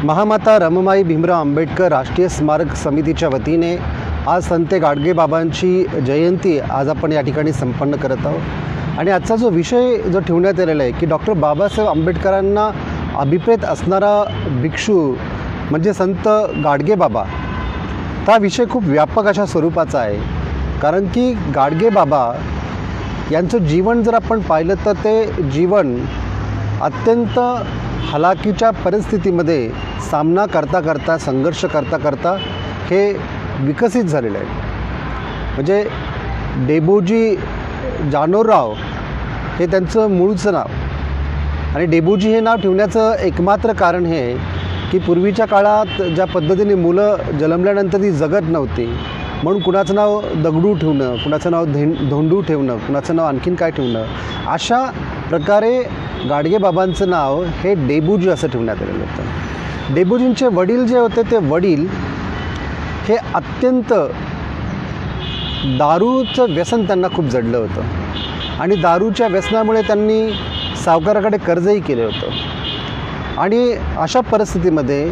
महामाता रमाबाई भीमराव आंबेडकर राष्ट्रीय स्मारक समितीच्या वतीने आज संत गाडगेबाबांची जयंती आज आपण या ठिकाणी संपन्न करत आहोत। आणि आजचा जो विषय जो ठेवण्यात आलेला आहे की डॉक्टर बाबासाहेब आंबेडकरांना अभिप्रेत असणारा भिक्षू म्हणजे संत गाडगेबाबा, हा विषय खूप व्यापक अशा स्वरूपाचा आहे। कारण की गाडगेबाबा यांचं जीवन जर आपण पाहिलं तर ते जीवन अत्यंत हलाखीच्या परिस्थितीमध्ये सामना करता करता, संघर्ष करता करता हे विकसित झालेलं आहे। म्हणजे डेबूजी जानोराव हे त्यांचं मूळचं नाव, आणि डेबूजी हे नाव ठेवण्याचं एकमात्र कारण हे की पूर्वीच्या काळात ज्या पद्धतीने मुलं जन्मल्यानंतर ती जगत नव्हती, म्हणून कुणाचं नाव दगडू ठेवणं, कुणाचं नाव धोंडू ठेवणं, कुणाचं नाव आणखीन काय ठेवणं, अशा प्रकारे गाडगेबाबांचं नाव हे डेबूजी असं ठेवण्यात आलेलं होतं। डेबूजींचे वडील जे होते ते वडील हे अत्यंत दारूचं व्यसन त्यांना खूप जडलं होतं, आणि दारूच्या व्यसनामुळे त्यांनी सावकाराकडे कर्जही केलं होतं। आणि अशा परिस्थितीमध्ये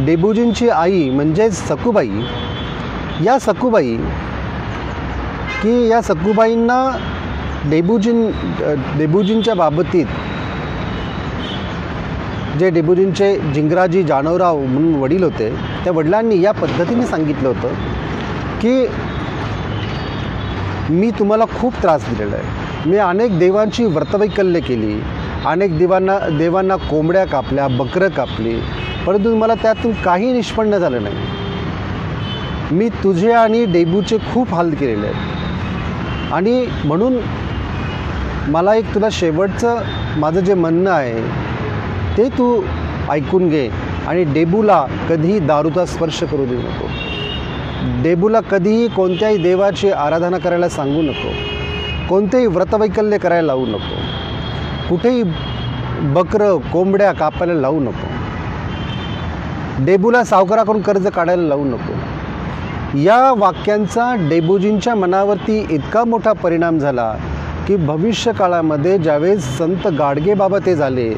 डेबूजींची आई म्हणजे सखूबाई, या सखूबाईंना डेबूजींच्या बाबतीत जे डेबूजींचे जिंगराजी जानोराव म्हणून वडील होते, त्या वडिलांनी या पद्धतीने सांगितलं होतं की मी तुम्हाला खूप त्रास दिलेला आहे, मी अनेक देवांची व्रतवैकल्य केली, अनेक देवांना कोंबड्या कापल्या, बकरं कापली, परंतु मला त्यातून काही निष्पन्न झालं नाही। मी तुझे आणि डेबूचे खूप हाल केलेले आहेत, आणि म्हणून मला एक तुला शेवटचं माझं जे म्हणणं आहे ते तू ऐकून घे, आणि डेबूला कधीही दारूचा स्पर्श करू देऊ नको, डेबूला कधीही कोणत्याही देवाची आराधना करायला सांगू नको, कोणतेही व्रतवैकल्य करायला लावू नको, कुठेही बकरं कोंबड्या कापायला लावू नको, डेबूला सावकाराकडून कर्ज काढायला लावू नको। या वाक्यांचा डेबूजींच्या मनावरती इतका मोठा परिणाम झाला की भविष्य काळामध्ये ज्यावेळेस संत गाडगेबाबा ते झाले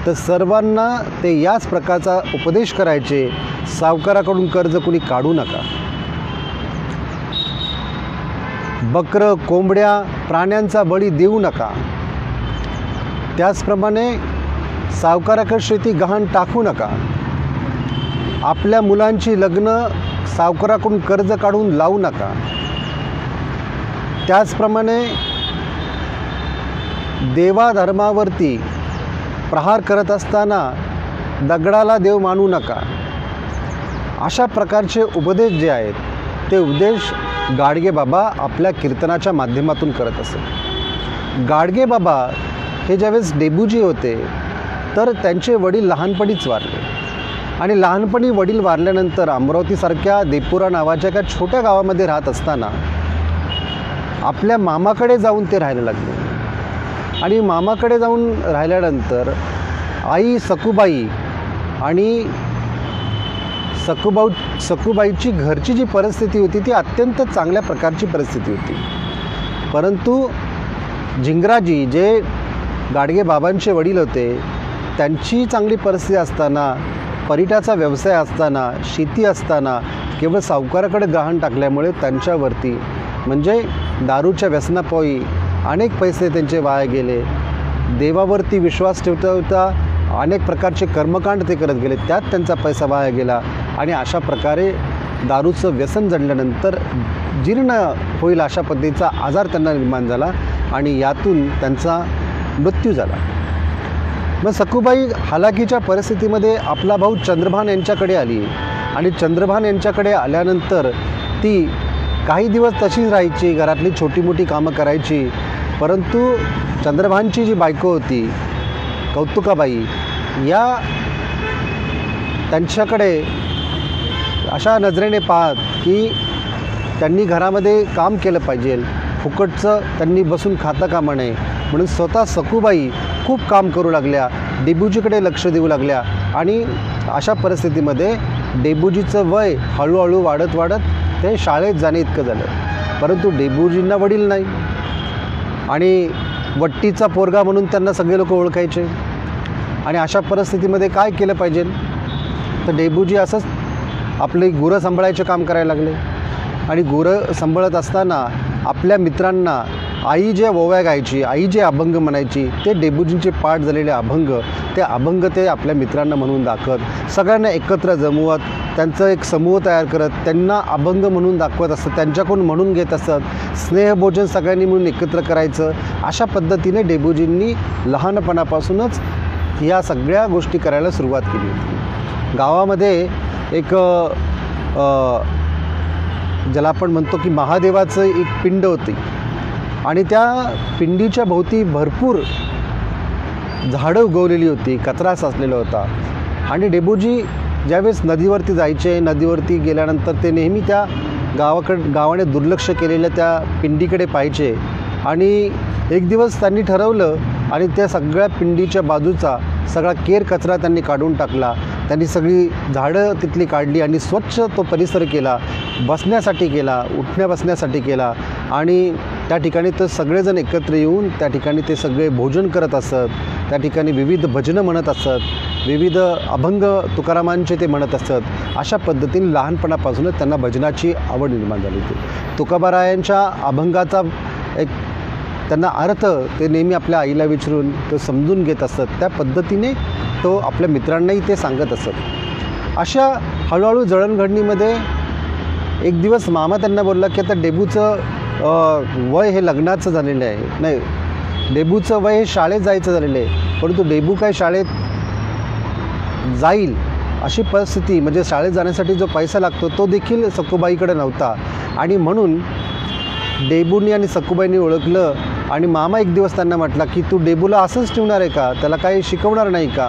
तर सर्वांना ते याच प्रकारचा उपदेश करायचे, सावकाराकडून कर्ज कुणी काढू नका, बकरं कोंबड्या प्राण्यांचा बळी देऊ नका, त्याचप्रमाणे सावकाराकडे शेती गहाण टाकू नका, आपल्या मुलांची लग्न सावकाराकडून कर्ज काढून लावू नका, त्याचप्रमाणे देवाधर्मावरती प्रहार करत असताना दगडाला देव मानू नका। अशा प्रकारचे उपदेश जे आहेत ते उपदेश गाडगेबाबा आपल्या कीर्तनाच्या माध्यमातून करत असत। गाडगेबाबा हे ज्यावेळेस डेबूजी होते तर त्यांचे वडील लहानपणीच वारले, आणि लहानपणी वडील वारल्यानंतर अमरावतीसारख्या देपुरा नावाच्या एका छोट्या गावामध्ये राहत असताना आपल्या मामाकडे जाऊन ते राहायला लागले। आणि मामाकडे जाऊन राहिल्यानंतर आई सखूबाई आणि सखूबाईची घरची जी परिस्थिती होती ती अत्यंत चांगल्या प्रकारची परिस्थिती होती, परंतु जिंगराजी जे गाडगेबाबांचे वडील होते त्यांची चांगली परिस्थिती असताना, परिटाचा व्यवसाय असताना, शेती असताना केवळ सावकाराकडे गहाण टाकल्यामुळे त्यांच्यावरती म्हणजे दारूच्या व्यसनापोई अनेक पैसे त्यांचे वाया गेले, देवावरती विश्वास ठेवता अनेक प्रकारचे कर्मकांड ते करत गेले, त्यात त्यांचा पैसा वाया गेला, आणि अशा प्रकारे दारूचं व्यसन जडल्यानंतर जीर्ण होईल अशा पद्धतीचा आजार त्यांना निर्माण झाला, आणि यातून त्यांचा मृत्यू झाला। मग सखूबाई हालाकीच्या परिस्थितीमध्ये आपला भाऊ चंद्रभान यांच्याकडे आली, आणि चंद्रभान यांच्याकडे आल्यानंतर ती काही दिवस तशीच राहायची, घरातली छोटी मोठी कामं करायची, परंतु चंद्रभानची जी बायको होती कौतुकाबाई, या त्यांच्याकडे अशा नजरेने पाहत की त्यांनी घरामध्ये काम केलं पाहिजे, फुकटचं त्यांनी बसून खाता कामा नये, म्हणून स्वतः सखूबाई खूप काम करू लागल्या, डेबूजीकडे लक्ष देऊ लागल्या, आणि अशा परिस्थितीमध्ये डेबूजीचं वय हळूहळू वाढत ते शाळेत जाणे इतकं झालं, परंतु डेबूजींना वडील नाही, आणि वट्टीचा पोरगा म्हणून त्यांना सगळे लोक ओळखायचे, आणि अशा परिस्थितीमध्ये काय केलं पाहिजे, तर तर डेबूजी असंच आपली गुरं सांभाळायचे काम करायला लागले आणि गुरं सांभाळत असताना आपल्या मित्रांना आई जे ओव्या गायची, आई जे अभंग म्हणायची, ते डेबूजींचे पाठ झालेले अभंग, ते अभंग ते आपल्या मित्रांना म्हणून दाखवत, सगळ्यांना एकत्र जमवत, त्यांचं एक समूह तयार करत, त्यांना अभंग म्हणून दाखवत असत, त्यांच्याकडून म्हणून घेत असत, स्नेहभोजन सगळ्यांनी म्हणून एकत्र करायचं. अशा पद्धतीने डेबूजींनी लहानपणापासूनच ह्या सगळ्या गोष्टी करायला सुरुवात केली होती. गावामध्ये एक ज्याला आपण म्हणतो की महादेवाचं एक पिंड होती आणि त्या पिंडीच्या भोवती भरपूर झाडं उगवलेली होती, कचरा साचलेला होता. आणि डेबूजी ज्यावेळेस नदीवरती जायचे, नदीवरती गेल्यानंतर ते नेहमी त्या गावाने दुर्लक्ष केलेल्या त्या पिंडीकडे पाहायचे. आणि एक दिवस त्यांनी ठरवलं आणि त्या सगळ्या पिंडीच्या बाजूचा सगळा केर कचरा त्यांनी काढून टाकला. त्यांनी सगळी झाडं तिथली काढली आणि स्वच्छ तो परिसर केला, बसण्यासाठी केला, उठण्या बसण्यासाठी केला. आणि त्या ठिकाणी तर सगळेजण एकत्र येऊन त्या ठिकाणी ते सगळे भोजन करत असत, त्या ठिकाणी विविध भजनं म्हणत असत, विविध अभंग तुकारामांचे ते म्हणत असत. अशा पद्धतीने लहानपणापासूनच त्यांना भजनाची आवड निर्माण झाली होती. तुकोबारायांच्या अभंगाचा एक त्यांना अर्थ ते नेहमी आपल्या आईला विचारून तो समजून घेत असत. त्या पद्धतीने तो आपल्या मित्रांनाही ते सांगत असत. अशा हळूहळू जळणघडणीमध्ये एक दिवस मामा त्यांना बोलला की आता डेबूचं वय हे लग्नाचं झालेलं आहे, नाही डेबूचं वय हे शाळेत जायचं झालेलं आहे, परंतु डेबू काय शाळेत जाईल अशी परिस्थिती, म्हणजे शाळेत जाण्यासाठी जो पैसा लागतो तो देखील सखूबाईकडे नव्हता. आणि म्हणून डेबूंनी आणि सखूबाईंनी ओळखलं आणि मामा एक दिवस त्यांना म्हटला की तू डेबूला असंच ठेवणार आहे का, त्याला काही शिकवणार नाही का?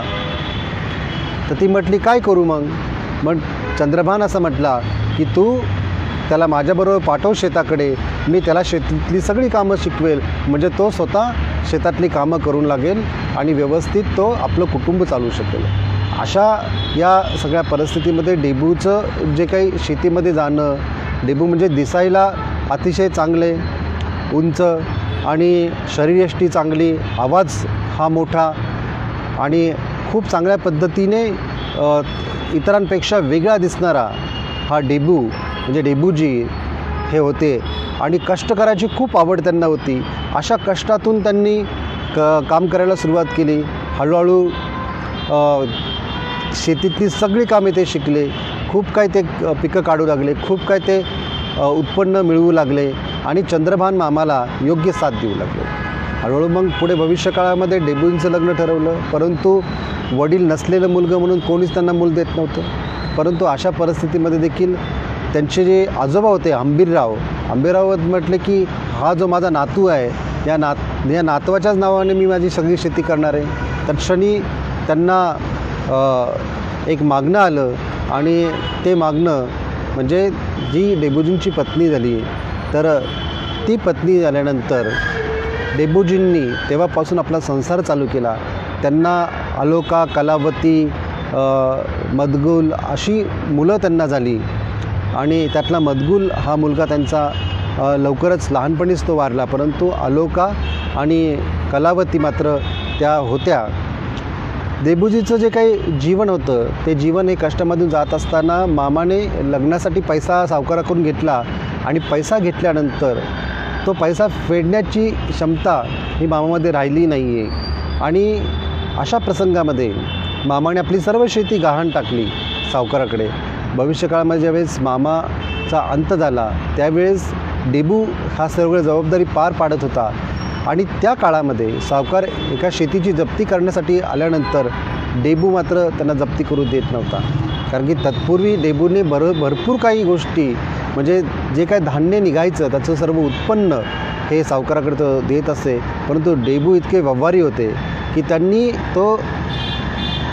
तर ती म्हटली काय करू मग चंद्रभान असं म्हटला की तू त्याला माझ्याबरोबर पाठव शेताकडे, मी त्याला शेतीतली सगळी कामं शिकवेल, म्हणजे तो स्वतः शेतातली कामं करून लागेल आणि व्यवस्थित तो आपलं कुटुंब चालवू शकेल. अशा या सगळ्या परिस्थितीमध्ये डेबूचं जे काही शेतीमध्ये जाणं, डेबू म्हणजे दिसायला अतिशय चांगले, उंच आणि शरीरयष्टी चांगली, आवाज हा मोठा आणि खूप चांगल्या पद्धतीने इतरांपेक्षा वेगळा दिसणारा हा डेबू म्हणजे डेबूजी हे होते. आणि कष्ट करायची खूप आवड त्यांना होती. अशा कष्टातून त्यांनी काम करायला सुरुवात केली. हळूहळू शेतीतली सगळी कामे ते शिकले, खूप काय ते पिकं काढू लागले, खूप काय ते उत्पन्न मिळवू लागले आणि चंद्रभान मामाला योग्य साथ देऊ लागले. हळूहळू मग पुढे भविष्यकाळामध्ये डेबूंचं लग्न ठरवलं, परंतु वडील नसलेलं मुलगा म्हणून कोणीच त्यांना मूल देत नव्हतं. परंतु अशा परिस्थितीमध्ये देखील त्यांचे जे आजोबा होते आंबेराव म्हटले की हा जो माझा नातू आहे, या नातवाच्याच नावाने मी माझी सगळी शेती करणार आहे. तत्क्षणी त्यांना एक मागणं आलं आणि ते मागणं म्हणजे जी डेबूजींची पत्नी झाली, तर ती पत्नी झाल्यानंतर डेबूजींनी तेव्हापासून आपला संसार चालू केला. त्यांना अलोका, कलावती, मदगुल अशी मुलं त्यांना झाली आणि त्यातला मदगुल हा मुलगा त्यांचा लवकरच लहानपणीच तो वारला, परंतु अलोका आणि कलावती मात्र त्या होत्या. डेबूजीचं जे काही जीवन होतं ते जीवन हे कष्टामधून जात असताना मामाने लग्नासाठी पैसा सावकाराकडून घेतला आणि पैसा घेतल्यानंतर तो पैसा फेडण्याची क्षमता ही मामामध्ये राहिली नाही आहे. आणि अशा प्रसंगामध्ये मामाने आपली सर्व शेती गहाण टाकली सावकाराकडे. भविष्यकाळामध्ये ज्यावेळेस मामाचा अंत झाला त्यावेळेस डेबू हा सर्व जबाबदारी पार पाडत होता आणि त्या काळामध्ये सावकार एका शेतीची जप्ती करण्यासाठी आल्यानंतर डेबू मात्र त्यांना जप्ती करू देत नव्हता. कारण की तत्पूर्वी डेबूने भरपूर काही गोष्टी म्हणजे जे काय धान्य निघायचं त्याचं सर्व उत्पन्न हे सावकाराकडे तो देत असे, परंतु डेबू इतके व्यवहारी होते की त्यांनी तो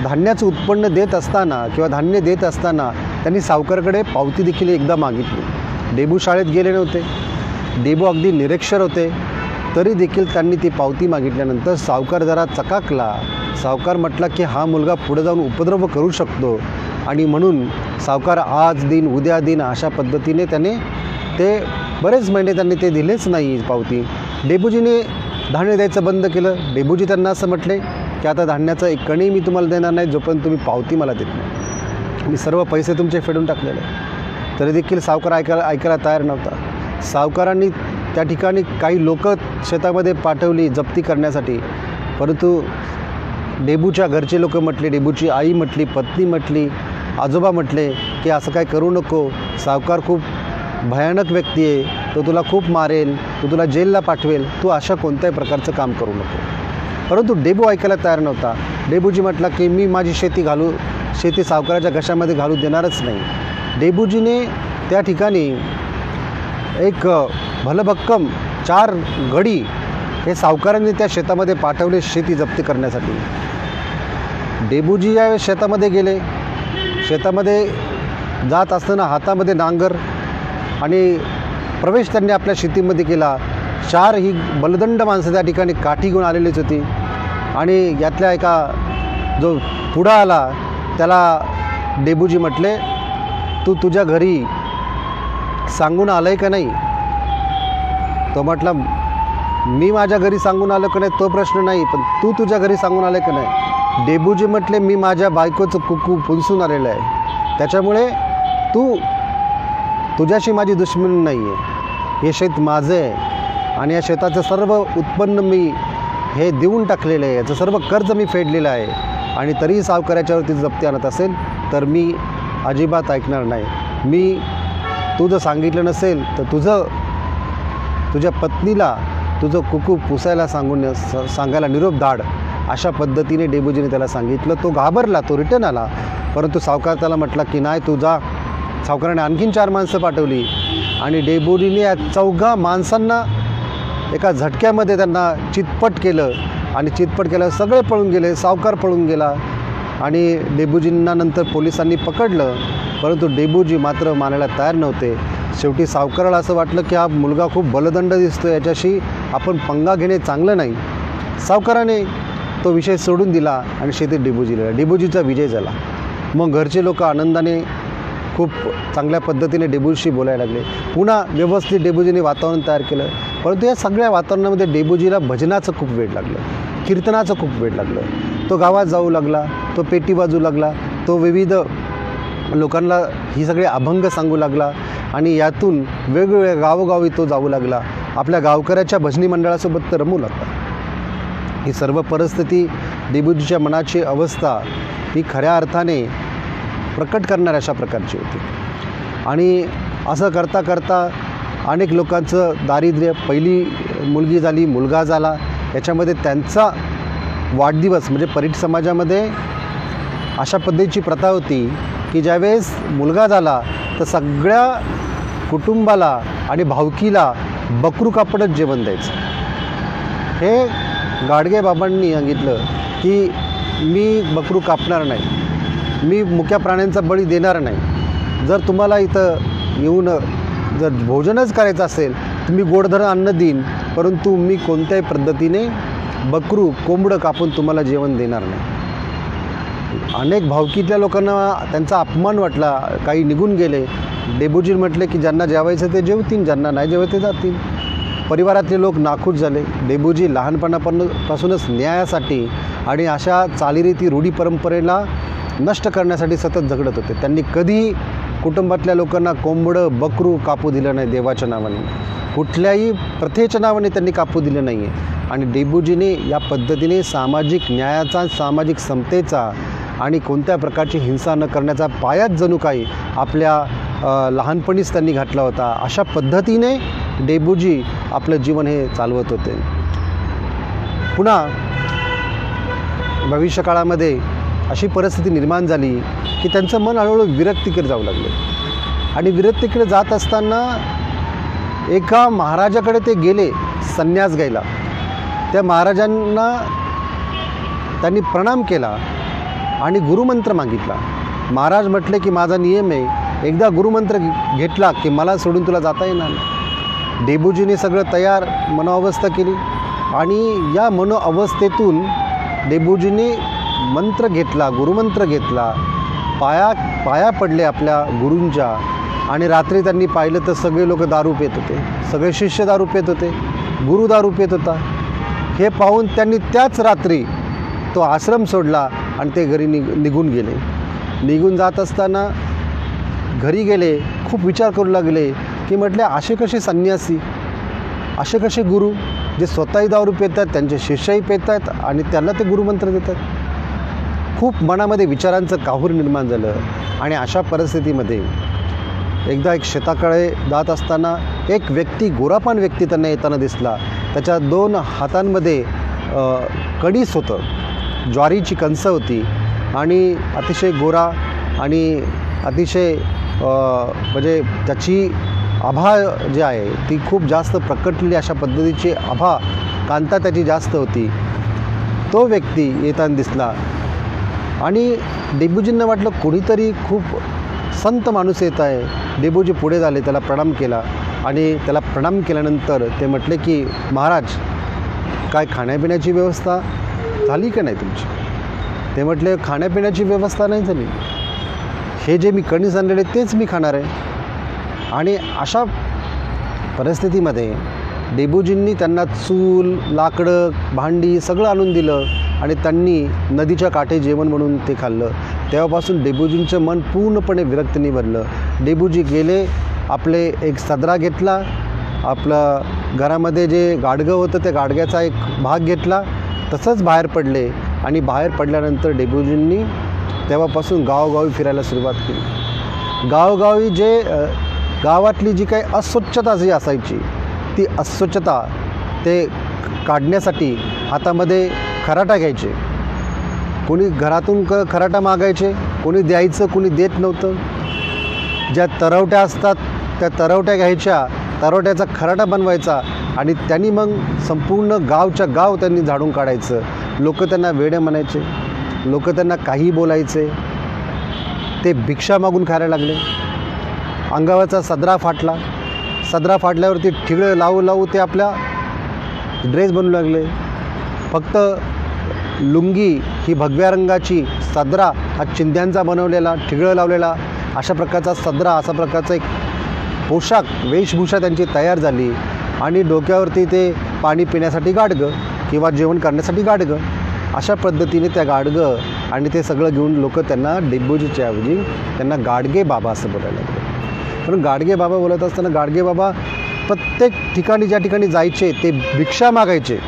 धान्याचं उत्पन्न देत असताना किंवा धान्य देत असताना त्यांनी सावकाराकडे पावती देखील एकदा मागितली. डेबू शाळेत गेले नव्हते, डेबू अगदी निरक्षर होते, तरी देखील त्यांनी ती पावती मागितल्यानंतर सावकार जरा चकाकला. सावकार म्हटला की हा मुलगा पुढे जाऊन उपद्रव करू शकतो आणि म्हणून सावकार आज दिन उद्या दिन अशा पद्धतीने त्याने ते बरेच महिने त्यांनी ते दिलेच नाही पावती. डेबूजीने धान्य द्यायचं बंद केलं. डेबूजी त्यांना असं म्हटले की आता धान्याचा एक कणी मी तुम्हाला देणार नाही जोपर्यंत तुम्ही पावती मला देत नाही. मी सर्व पैसे तुमचे फेडून टाकलेले. तरी देखील सावकार ऐकायला तयार नव्हता. सावकारांनी त्या ठिकाणी काही लोक शेतामध्ये पाठवली जप्ती करण्यासाठी, परंतु डेबूच्या घरचे लोक म्हटले, डेबूची आई म्हटली, पत्नी म्हटली, आजोबा म्हटले की असं काय करू नको, सावकार खूप भयानक व्यक्ती आहे, तो तुला खूप मारेल, तो तुला जेलला पाठवेल, तू अशा कोणत्याही प्रकारचं काम करू नको. परंतु डेबू ऐकायला तयार नव्हता. डेबूजी म्हटला की मी माझी शेती सावकाराच्या घशामध्ये घालू देणारच नाही. डेबूजीने त्या ठिकाणी एक भलभक्कम 4 गडी हे सावकारांनी त्या शेतामध्ये पाठवले शेती जप्ती करण्यासाठी. डेबूजी यावेळेस शेतामध्ये गेले. शेतामध्ये जात असताना हातामध्ये नांगर आणि प्रवेश त्यांनी आपल्या शेतीमध्ये केला. 4 ही बलदंड माणसं त्या ठिकाणी काठी घेऊन आलेलीच होती. आणि यातल्या एका जो पुढं आला त्याला डेबूजी म्हटले, तू तुझ्या घरी सांगून आलं आहे का नाही? तो म्हटला, मी माझ्या घरी सांगून आलं का नाही तो प्रश्न नाही, पण तू तुझ्या घरी सांगून आलं का नाही? डेबूजी म्हटले, मी माझ्या बायकोचं कुकू फुंसून आलेलं आहे, त्याच्यामुळे तुझ्याशी माझी दुश्मनी नाही आहे. हे शेत माझं आहे आणि या शेताचं सर्व उत्पन्न मी हे देऊन टाकलेलं आहे, याचं सर्व कर्ज मी फेडलेलं आहे, आणि तरीही सावकाराच्यावरती जप्ती आणत असेल तर मी अजिबात ऐकणार नाही. तू जर सांगितलं नसेल तर तुझ्या पत्नीला तुझं कुकू पुसायला सांगायला निरोप धाड, अशा पद्धतीने डेबूजीने त्याला सांगितलं. तो घाबरला, तो रिटर्न आला. परंतु सावकार त्याला म्हटला की नाही तू जा. सावकाराने आणखीन 4 माणसं पाठवली आणि डेबूजीने या 4 माणसांना एका झटक्यामध्ये त्यांना चितपट केलं. आणि चितपट केलं, सगळे पळून गेले, सावकार पळून गेला आणि डेबूजींना नंतर पोलिसांनी पकडलं. परंतु डेबूजी मात्र मानायला तयार नव्हते. शेवटी सावकाराला असं वाटलं की हा मुलगा खूप बलदंड दिसतो, याच्याशी आपण पंगा घेणे चांगलं नाही. सावकाराने तो विषय सोडून दिला आणि शेतीत डेबूजीला डेबूजीचा विजय झाला. मग घरचे लोक आनंदाने खूप चांगल्या पद्धतीने डेबूजीशी बोलायला लागले. पुन्हा व्यवस्थित डेबूजीने वातावरण तयार केलं. परंतु या सगळ्या वातावरणामध्ये डेबूजीला भजनाचं खूप वेड लागलं, कीर्तनाचं खूप वेड लागलं. तो गावात जाऊ लागला, तो पेटी वाजू लागला, तो विविध लोकांना ही सगळे अभंग सांगू लागला आणि यातून वेगवेगळ्या गावोगावी तो जाऊ लागला. आपल्या गावकऱ्याच्या भजनी मंडळासोबत तो रमू लागला. ही सर्व परिस्थिती, डेबूजीच्या मनाची अवस्था ही खऱ्या अर्थाने प्रकट करणाऱ्या अशा प्रकारची होती. आणि असं करता करता अनेक लोकांचं दारिद्र्य, पहिली मुलगी झाली, मुलगा झाला, याच्यामध्ये त्यांचा वाढदिवस म्हणजे परीट समाजामध्ये अशा पद्धतीची प्रथा होती की ज्यावेळेस मुलगा झाला तर सगळ्या कुटुंबाला आणि भावकीला बकरू कापडच जेवण द्यायचं. हे गाडगे बाबांनी सांगितलं की मी बकरू कापणार नाही, मी मुक्या प्राण्यांचा बळी देणार नाही. जर तुम्हाला इथं येऊन जर भोजनच करायचं असेल तर मी गोडधन अन्न देईन, परंतु मी कोणत्याही पद्धतीने बकरू कोंबडं कापून तुम्हाला जेवण देणार नाही. अनेक भावकीतल्या लोकांना त्यांचा अपमान वाटला, काही निघून गेले. डेबूजी म्हटले की ज्यांना जेवायचं ते जेवतील, ज्यांना नाही जेवायचं ते जातील. परिवारातले लोक नाखुश झाले. डेबूजी लहानपणापासूनच न्यायासाठी आणि अशा चालीरीती रूढी परंपरेला नष्ट करण्यासाठी सतत झगडत होते. त्यांनी कधीही कुटुंबातल्या लोकांना कोंबडं बकरू कापू दिलं नाही. देवाच्या नावाने, कुठल्याही प्रथेच्या नावाने त्यांनी कापू दिलं नाही आहे. आणि डेबूजीने या पद्धतीने सामाजिक न्यायाचा, सामाजिक समतेचा आणि कोणत्या प्रकारची हिंसा न करण्याचा पायाच जणू काही आपल्या लहानपणीच त्यांनी घातला होता. अशा पद्धतीने डेबूजी आपलं जीवन हे चालवत होते. पुन्हा भविष्यकाळामध्ये अशी परिस्थिती निर्माण झाली की त्यांचं मन हळूहळू विरक्तीकडे जाऊ लागले. आणि विरक्तीकडे जात असताना एका महाराजाकडे ते गेले संन्यास घ्यायला. त्या महाराजांना त्यांनी प्रणाम केला आणि गुरुमंत्र मागितला. महाराज म्हटले की माझा नियम आहे, एकदा गुरुमंत्र घेतला की मला सोडून तुला जाता येणार नाही. डेबूजीने सगळं तयार मनोअवस्था केली आणि या मनोअवस्थेतून डेबूजीने मंत्र घेतला, गुरुमंत्र घेतला, पाया पडले आपल्या गुरूंच्या. आणि रात्री त्यांनी पाहिलं तर सगळे लोक दारू पित होते, सगळे शिष्य दारू पित होते, गुरु दारू पित होता. हे पाहून त्यांनी त्याच रात्री तो आश्रम सोडला आणि ते घरी निघून गेले. निघून जात असताना घरी गेले, खूप विचार करू लागले की म्हटले असे कसे संन्यासी, असे कसे गुरु जे स्वतःही दारू पितात, त्यांचे शिष्यही पितात आणि त्यांना ते गुरुमंत्र देतात. खूप मनामध्ये विचारांचं काहूर निर्माण झालं. आणि अशा परिस्थितीमध्ये एकदा एक शेताकडे जात असताना एक व्यक्ती, गोरापान व्यक्ती त्यांना येताना दिसला. त्याच्या 2 हातांमध्ये कणीस होतं, ज्वारीची कणसं होती आणि अतिशय गोरा आणि अतिशय म्हणजे त्याची आभा जी आहे ती खूप जास्त प्रकटलेली, अशा पद्धतीची आभा, कांता त्याची जास्त होती. तो व्यक्ती येताना दिसला आणि डेबूजींना वाटलं कोणीतरी खूप संत माणूस येत आहे. डेबूजी पुढे झाले, त्याला प्रणाम केला आणि त्याला प्रणाम केल्यानंतर ते म्हटले की महाराज, काय खाण्यापिण्याची व्यवस्था झाली का नाही तुमची? ते म्हटले खाण्यापिण्याची व्यवस्था नाही झाली, हे जे मी कणीस आणलेले तेच मी खाणार आहे. आणि अशा परिस्थितीमध्ये डेबूजींनी त्यांना चूल, लाकडं, भांडी सगळं आणून दिलं आणि त्यांनी नदीच्या काठी जेवण म्हणून ते खाल्लं. तेव्हापासून डेबूजींचं मन पूर्णपणे विरक्तीने भरलं. डेबूजी गेले, आपले एक सदरा घेतला, आपलं घरामध्ये जे गाडगं होतं त्या गाडग्याचा एक भाग घेतला, तसंच बाहेर पडले. आणि बाहेर पडल्यानंतर डेबूजींनी तेव्हापासून गावोगावी फिरायला सुरुवात केली. गावोगावी जे गावातली जी काही अस्वच्छता जी असायची ती अस्वच्छता ते काढण्यासाठी हातामध्ये खराटा घ्यायचे. कोणी घरातून खराटा मागायचे, कोणी द्यायचं, कोणी देत नव्हतं. ज्या तरवट्या असतात त्या तरवट्या घ्यायच्या, तरवट्याचा खराटा बनवायचा आणि त्यांनी मग संपूर्ण गावच्या गाव त्यांनी झाडून काढायचं. लोक त्यांना वेडे म्हणायचे, लोक त्यांना काही बोलायचे. ते भिक्षा मागून खायला लागले. अंगावरचा सदरा फाटला, सदरा फाटल्यावरती ठिगळं लावू लावू ते आपल्या ड्रेस बनवू लागले. फक्त लुंगी ही भगव्या रंगाची, सदरा हा चिंध्यांचा बनवलेला, ठिगळं लावलेला, अशा प्रकारचा सदरा, असा प्रकारचा एक पोशाख, वेशभूषा त्यांची तयार झाली. आणि डोक्यावरती ते पाणी पिण्यासाठी गाडगं किंवा जेवण करण्यासाठी गाडगं, अशा पद्धतीने त्या गाडगं आणि ते सगळं घेऊन लोक त्यांना डेबूजीच्या ऐवजी त्यांना गाडगे बाबा असं बोलायला लागले. पण गाडगे बाबा बोलत असताना गाडगे बाबा प्रत्येक ठिकाणी ज्या ठिकाणी जायचे ते भिक्षा मागायचे.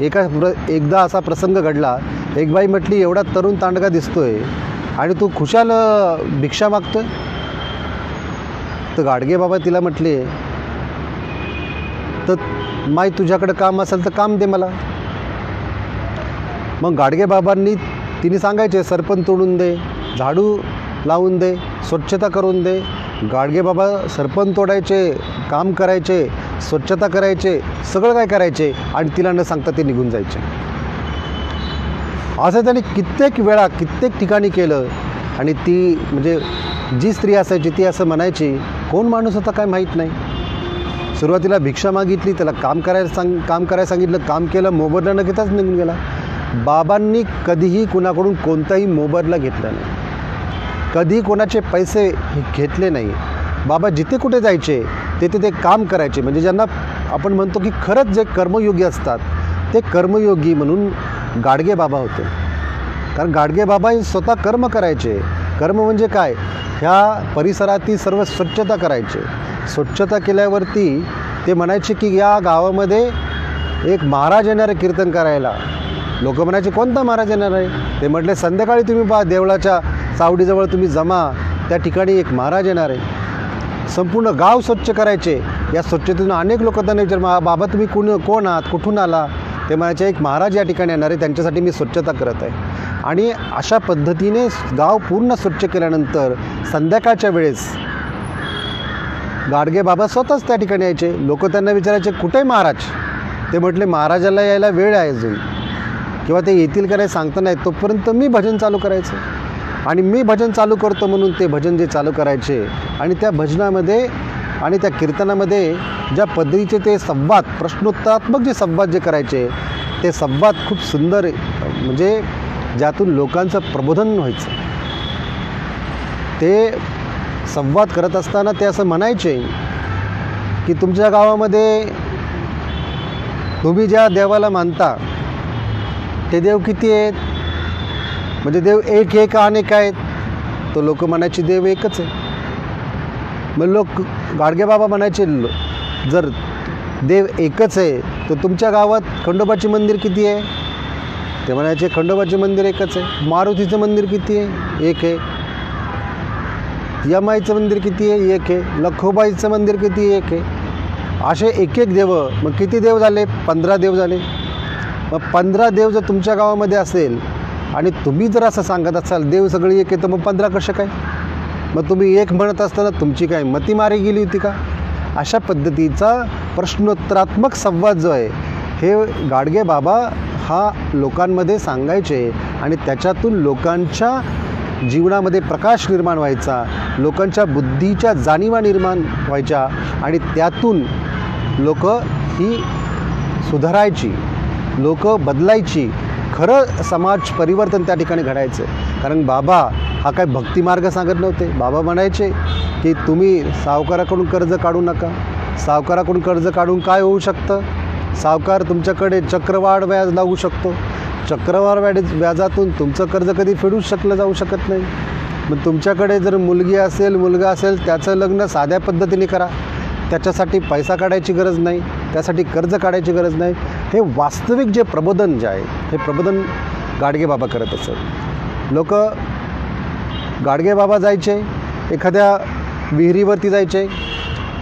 एकदा असा प्रसंग घडला, एक बाई म्हटली एवढा तरुण तांडगा दिसतोय आणि तू खुशाल भिक्षा मागतोय? तर गाडगे बाबा तिला म्हटले, तर माई तुझ्याकडे काम असेल तर काम दे मला. मग गाडगे बाबांनी तिने सांगायचे सरपण तोडून दे, झाडू लावून दे, स्वच्छता करून दे. गाडगे बाबा सरपण तोडायचे, काम करायचे, स्वच्छता करायचे, सगळं काय करायचे आणि तिला न सांगता ते निघून जायचे. असं त्यांनी कित्येक वेळा कित्येक ठिकाणी केलं. आणि ती म्हणजे जी स्त्री असायची ती असं म्हणायची, कोण माणूस होता काय माहीत नाही. सुरुवातीला भिक्षा मागितली, त्याला काम करायला सांगितलं, काम केलं, मोबदला न घेताच निघून गेला. बाबांनी कधीही कुणाकडून कोणताही मोबदला घेतला नाही, कधी कोणाचे पैसे घेतले नाही. बाबा जिथे कुठे जायचे तिथे ते काम करायचे. म्हणजे ज्यांना आपण म्हणतो की खरंच जे कर्मयोगी असतात ते कर्मयोगी म्हणून गाडगे बाबा होते. कारण गाडगे बाबा हे स्वतः कर्म करायचे. कर्म म्हणजे काय, ह्या परिसरातील सर्व स्वच्छता करायचे. स्वच्छता केल्यावरती ते म्हणायचे की या गावामध्ये एक महाराज येणार आहे कीर्तन करायला. लोक म्हणायचे कोणता महाराज येणार आहे? ते म्हटले संध्याकाळी तुम्ही पहा देवळाच्या चावडीजवळ तुम्ही जमा, त्या ठिकाणी एक महाराज येणार आहे. संपूर्ण गाव स्वच्छ करायचे. या स्वच्छतेतून अनेक लोक त्यांना विचार, बाबा तुम्ही कोण आहात, कुठून आला? ते म्हणायचे एक महाराज या ठिकाणी येणार आहे, त्यांच्यासाठी मी स्वच्छता करत आहे. आणि अशा पद्धतीने गाव पूर्ण स्वच्छ केल्यानंतर संध्याकाळच्या वेळेस गाडगे बाबा स्वतःच त्या ठिकाणी यायचे. लोक त्यांना विचारायचे कुठे महाराज? ते म्हटले महाराजाला यायला वेळ आहे अजून, किंवा ते येतील का नाही सांगता नाही, तोपर्यंत मी भजन चालू करायचं. आणि मी भजन चालू करतो म्हणून ते भजन जे चालू करायचे आणि त्या भजनामध्ये आणि त्या कीर्तनामध्ये ज्या पद्धतीचे ते संवाद, प्रश्नोत्तरात्मक जे संवाद जे करायचे ते संवाद खूप सुंदर, म्हणजे ज्यातून लोकांचं प्रबोधन व्हायचं. ते संवाद करत असताना ते असं म्हणायचे की तुमच्या गावामध्ये तुम्ही ज्या देवाला मानता ते देव किती आहेत? म्हणजे देव एक अनेक आहेत. तो लोक म्हणायचे देव एकच आहे. मग लोक गाडगेबाबा म्हणायचे जर देव एकच आहे तर तुमच्या गावात खंडोबाची मंदिर किती आहे? ते म्हणायचे खंडोबाचे मंदिर एकच आहे. मारुतीचं मंदिर किती आहे? एक आहे. यमाईचं मंदिर किती आहे? एक आहे. लखोबाईचं मंदिर किती आहे? एक आहे. असे एक एक देव. मग किती देव झाले? 15 देव झाले. मग 15 देव जर तुमच्या गावामध्ये असेल आणि तुम्ही जर असं सांगत असाल देव सगळी एक आहे, तर मग 15 कशा काय? मग तुम्ही एक म्हणत असताना तुमची काय मती मारी गेली होती का? अशा पद्धतीचा प्रश्नोत्तरात्मक संवाद जो आहे हे गाडगे बाबा हा लोकांमध्ये सांगायचे आणि त्याच्यातून लोकांच्या जीवनामध्ये प्रकाश निर्माण व्हायचा, लोकांच्या बुद्धीच्या जाणीवा निर्माण व्हायच्या आणि त्यातून लोक ही सुधारायची, लोक बदलायची, खरं समाज परिवर्तन त्या ठिकाणी घडायचं. कारण बाबा हा काय भक्तिमार्ग सांगत नव्हते. बाबा म्हणायचे की तुम्ही सावकाराकडून कर्ज काढू नका. सावकाराकडून कर्ज काढून काय होऊ शकतं? सावकार तुमच्याकडे चक्रवाढ व्याज लावू शकतो. चक्रवाढ व्याजातून तुमचं कर्ज कधी फेडूच जाऊ शकत नाही. मग तुमच्याकडे जर मुलगी असेल, मुलगा असेल, त्याचं लग्न साध्या पद्धतीने करा. त्याच्यासाठी पैसा काढायची गरज नाही, त्यासाठी कर्ज काढायची गरज नाही. हे वास्तविक जे प्रबोधन जे आहे हे प्रबोधन गाडगेबाबा करत असत. लोक गाडगेबाबा जायचे, एखाद्या विहिरीवरती जायचे.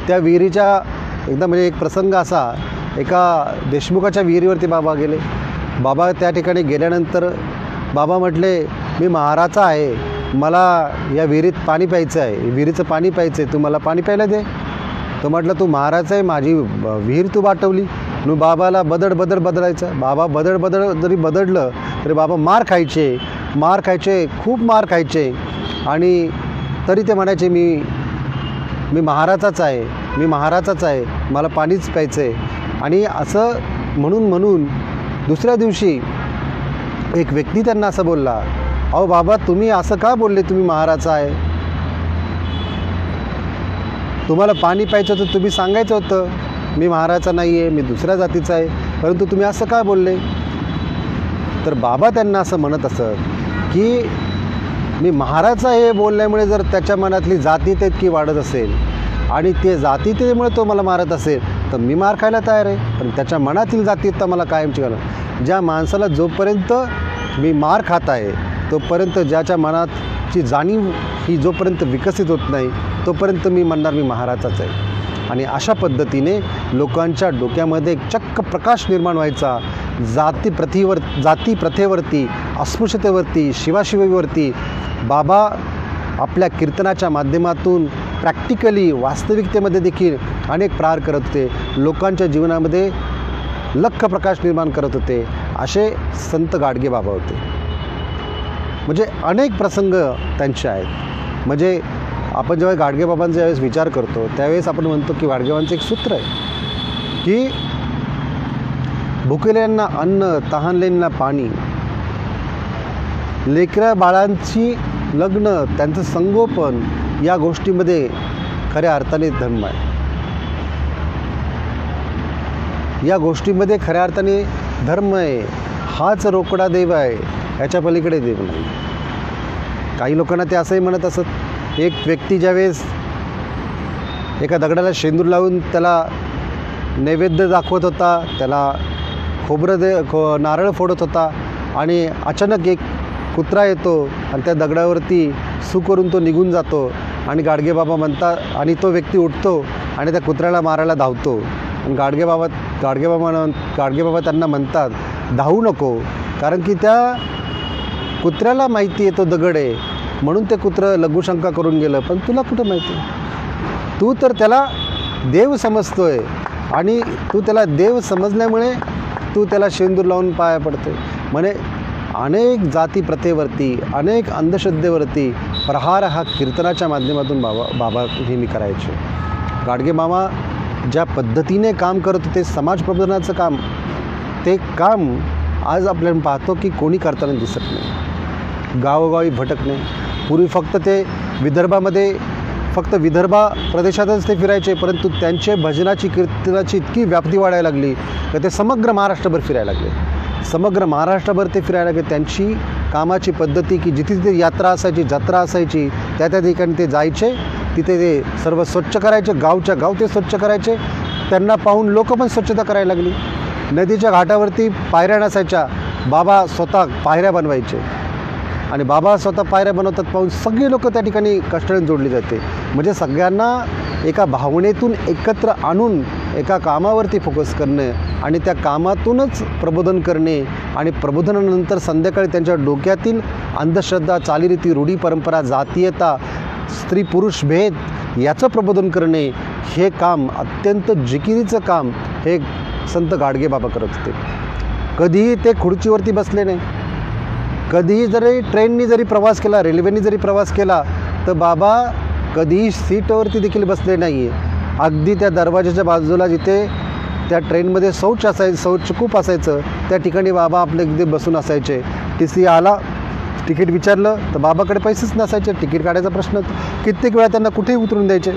त्या विहिरीच्या एकदम म्हणजे एक प्रसंग असा, एका देशमुखाच्या विहिरीवरती बाबा गेले. बाबा त्या ठिकाणी गेल्यानंतर बाबा म्हटले मी महाराचा आहे, मला या विहिरीत पाणी प्यायचं आहे, विहिरीचं पाणी प्यायचं आहे, तू मला पाणी प्यायला दे. तो म्हटलं तू महाराज आहे, माझी विहीर तू बाटवली. मग बाबाला बदलायचं. बाबा जरी बदडलं तरी बाबा मार खायचे, खूप मार खायचे. आणि तरी ते म्हणायचे मी महाराजाच आहे, मला पाणीच प्यायचं आहे. आणि असं म्हणून दुसऱ्या दिवशी एक व्यक्ती त्यांना असं बोलला, अहो बाबा तुम्ही असं का बोलले? तुम्ही महाराजा आहे, तुम्हाला पाणी प्यायचं होतं, तुम्ही सांगायचं होतं मी महाराजा नाही आहे, मी दुसऱ्या जातीचा आहे, परंतु तुम्ही असं का बोलले? तर बाबा त्यांना असं म्हणत असत की मी महाराजा हे बोलल्यामुळे जर त्याच्या मनातली जातीयता इतकी वाढत असेल आणि ते जातीयतेमुळे तो मला मारत असेल तर मी मार खायला तयार आहे. पण त्याच्या मनातील जातीयता मला कायमची घालणार. ज्या माणसाला जोपर्यंत मी मार खात आहे तोपर्यंत ज्याच्या मनातची जाणीव ही जोपर्यंत विकसित होत नाही तोपर्यंत मी म्हणणार मी महाराजाच आहे. आणि अशा पद्धतीने लोकांच्या डोक्यामध्ये एक चक्क प्रकाश निर्माण व्हायचा. जाती प्रथेवरती, अस्पृश्यतेवरती, शिवाशिवीवरती बाबा आपल्या कीर्तनाच्या माध्यमातून प्रॅक्टिकली वास्तविकतेमध्ये देखील अनेक प्रहार करत होते. लोकांच्या जीवनामध्ये लख्ख प्रकाश निर्माण करत होते. असे संत गाडगे बाबा होते. म्हणजे अनेक प्रसंग त्यांचे आहेत. म्हणजे आपण जेव्हा गाडगेबाबांचा ज्यावेळेस विचार करतो त्यावेळेस आपण म्हणतो की गाडगेबाबांचं एक सूत्र आहे की भुकेल्यांना अन्न, तहानलेल्यांना पाणी, लेकरा बाळांची लग्न, त्यांचं संगोपन या गोष्टीमध्ये खऱ्या अर्थाने धर्म आहे. या गोष्टीमध्ये खऱ्या अर्थाने धर्म आहे. हाच रोकडा देव आहे, ह्याच्या पलीकडे देव नाही. काही लोकांना ते असंही म्हणत असत. एक व्यक्ती ज्यावेळेस एका दगडाला शेंदूर लावून त्याला नैवेद्य दाखवत होता, त्याला नारळ फोडत होता आणि अचानक एक कुत्रा येतो आणि त्या दगडावरती सू करून तो निघून जातो आणि गाडगेबाबा म्हणतात आणि तो व्यक्ती उठतो आणि त्या कुत्र्याला मारायला धावतो. आणि गाडगेबाबा त्यांना म्हणतात धावू नको, कारण की त्या कुत्र्याला माहिती आहे तो दगड आहे म्हणून ते कुत्रं लघुशंका करून गेलं, पण तुला कुठं माहिती? तू तर त्याला देव समजतोय आणि तू त्याला देव समजल्यामुळे तू त्याला शेंदूर लावून पाया पडते. म्हणे अनेक जाती प्रथेवरती, अनेक अंधश्रद्धेवरती प्रहार हा कीर्तनाच्या माध्यमातून बाबा नेहमी करायचे. गाडगे मामा ज्या पद्धतीने काम करत होते समाज प्रबोधनाचं काम, ते काम आज आपल्याला पाहतो की कोणी करताना दिसत नाही. गावोगावी भटकणे. पूर्वी फक्त ते विदर्भा प्रदेशातच ते फिरायचे, परंतु त्यांचे भजनाची कीर्तनाची इतकी व्याप्ती वाढायला लागली तर ते समग्र महाराष्ट्रभर फिरायला लागले. समग्र महाराष्ट्रभर ते फिरायला गेले. त्यांची कामाची पद्धती की जिथे तिथे यात्रा असायची, जत्रा असायची, त्या ठिकाणी ते जायचे, तिथे ते सर्व स्वच्छ करायचे, गावच्या गाव ते स्वच्छ करायचे. त्यांना पाहून लोक पण स्वच्छता करायला लागली. नदीच्या घाटावरती पायऱ्या नसायच्या, बाबा स्वतः पायऱ्या बनवायचे आणि बाबा स्वतः पायऱ्या बनवतात पाहून सगळे लोक त्या ठिकाणी कष्टाने जोडली जाते. म्हणजे सगळ्यांना एका भावनेतून एकत्र आणून एका कामावरती फोकस करणे आणि त्या कामातूनच प्रबोधन करणे आणि प्रबोधनानंतर संध्याकाळी त्यांच्या डोक्यातील अंधश्रद्धा, चालीरीती, रूढी परंपरा, जातीयता, स्त्री पुरुष भेद याचं प्रबोधन करणे, हे काम अत्यंत जिकिरीचं काम हे संत गाडगेबाबा करत होते. कधीही ते खुर्चीवरती बसले नाही. कधीही जरी ट्रेननी जरी प्रवास केला, रेल्वेनी जरी प्रवास केला, तर बाबा कधीही सीटवरती देखील बसले नाही आहे. अगदी त्या दरवाजाच्या बाजूला जिथे त्या ट्रेनमध्ये शौच खूप असायचं, त्या ठिकाणी बाबा आपले अगदी बसून असायचे. टी सी आला, तिकीट विचारलं तर बाबाकडे पैसेच नसायचे, तिकीट काढायचा प्रश्न. कित्येक वेळा त्यांना कुठेही उतरून द्यायचे.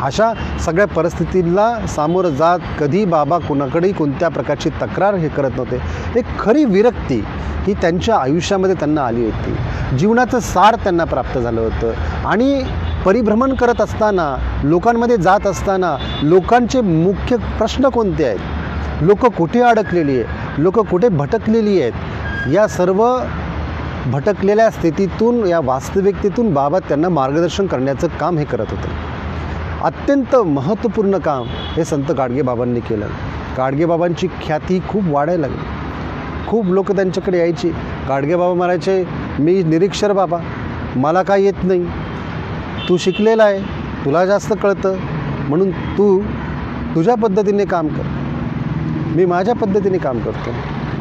अशा सगळ्या परिस्थितीला सामोरं जात कधी बाबा कुणाकडेही कोणत्या प्रकारची तक्रार हे करत नव्हते. एक खरी विरक्ती ही त्यांच्या आयुष्यामध्ये त्यांना आली होती. जीवनाचं सार त्यांना प्राप्त झालं होतं आणि परिभ्रमण करत असताना, लोकांमध्ये जात असताना लोकांचे मुख्य प्रश्न कोणते आहेत, लोक कुठे अडकलेली आहे, लोक कुठे भटकलेली आहेत, या सर्व भटकलेल्या स्थितीतून, या वास्तविकतेतून बाबा त्यांना मार्गदर्शन करण्याचं काम हे करत होते. अत्यंत महत्त्वपूर्ण काम हे संत गाडगेबाबांनी केलं. गाडगेबाबांची ख्याती खूप वाढायला लागली. खूप लोक त्यांच्याकडे यायची. गाडगेबाबा म्हणायचे, मी निरीक्षर बाबा, मला काय येत नाही, तू शिकलेला आहे, तुला जास्त कळतं, म्हणून तू तुझ्या पद्धतीने काम कर, मी माझ्या पद्धतीने काम करतो.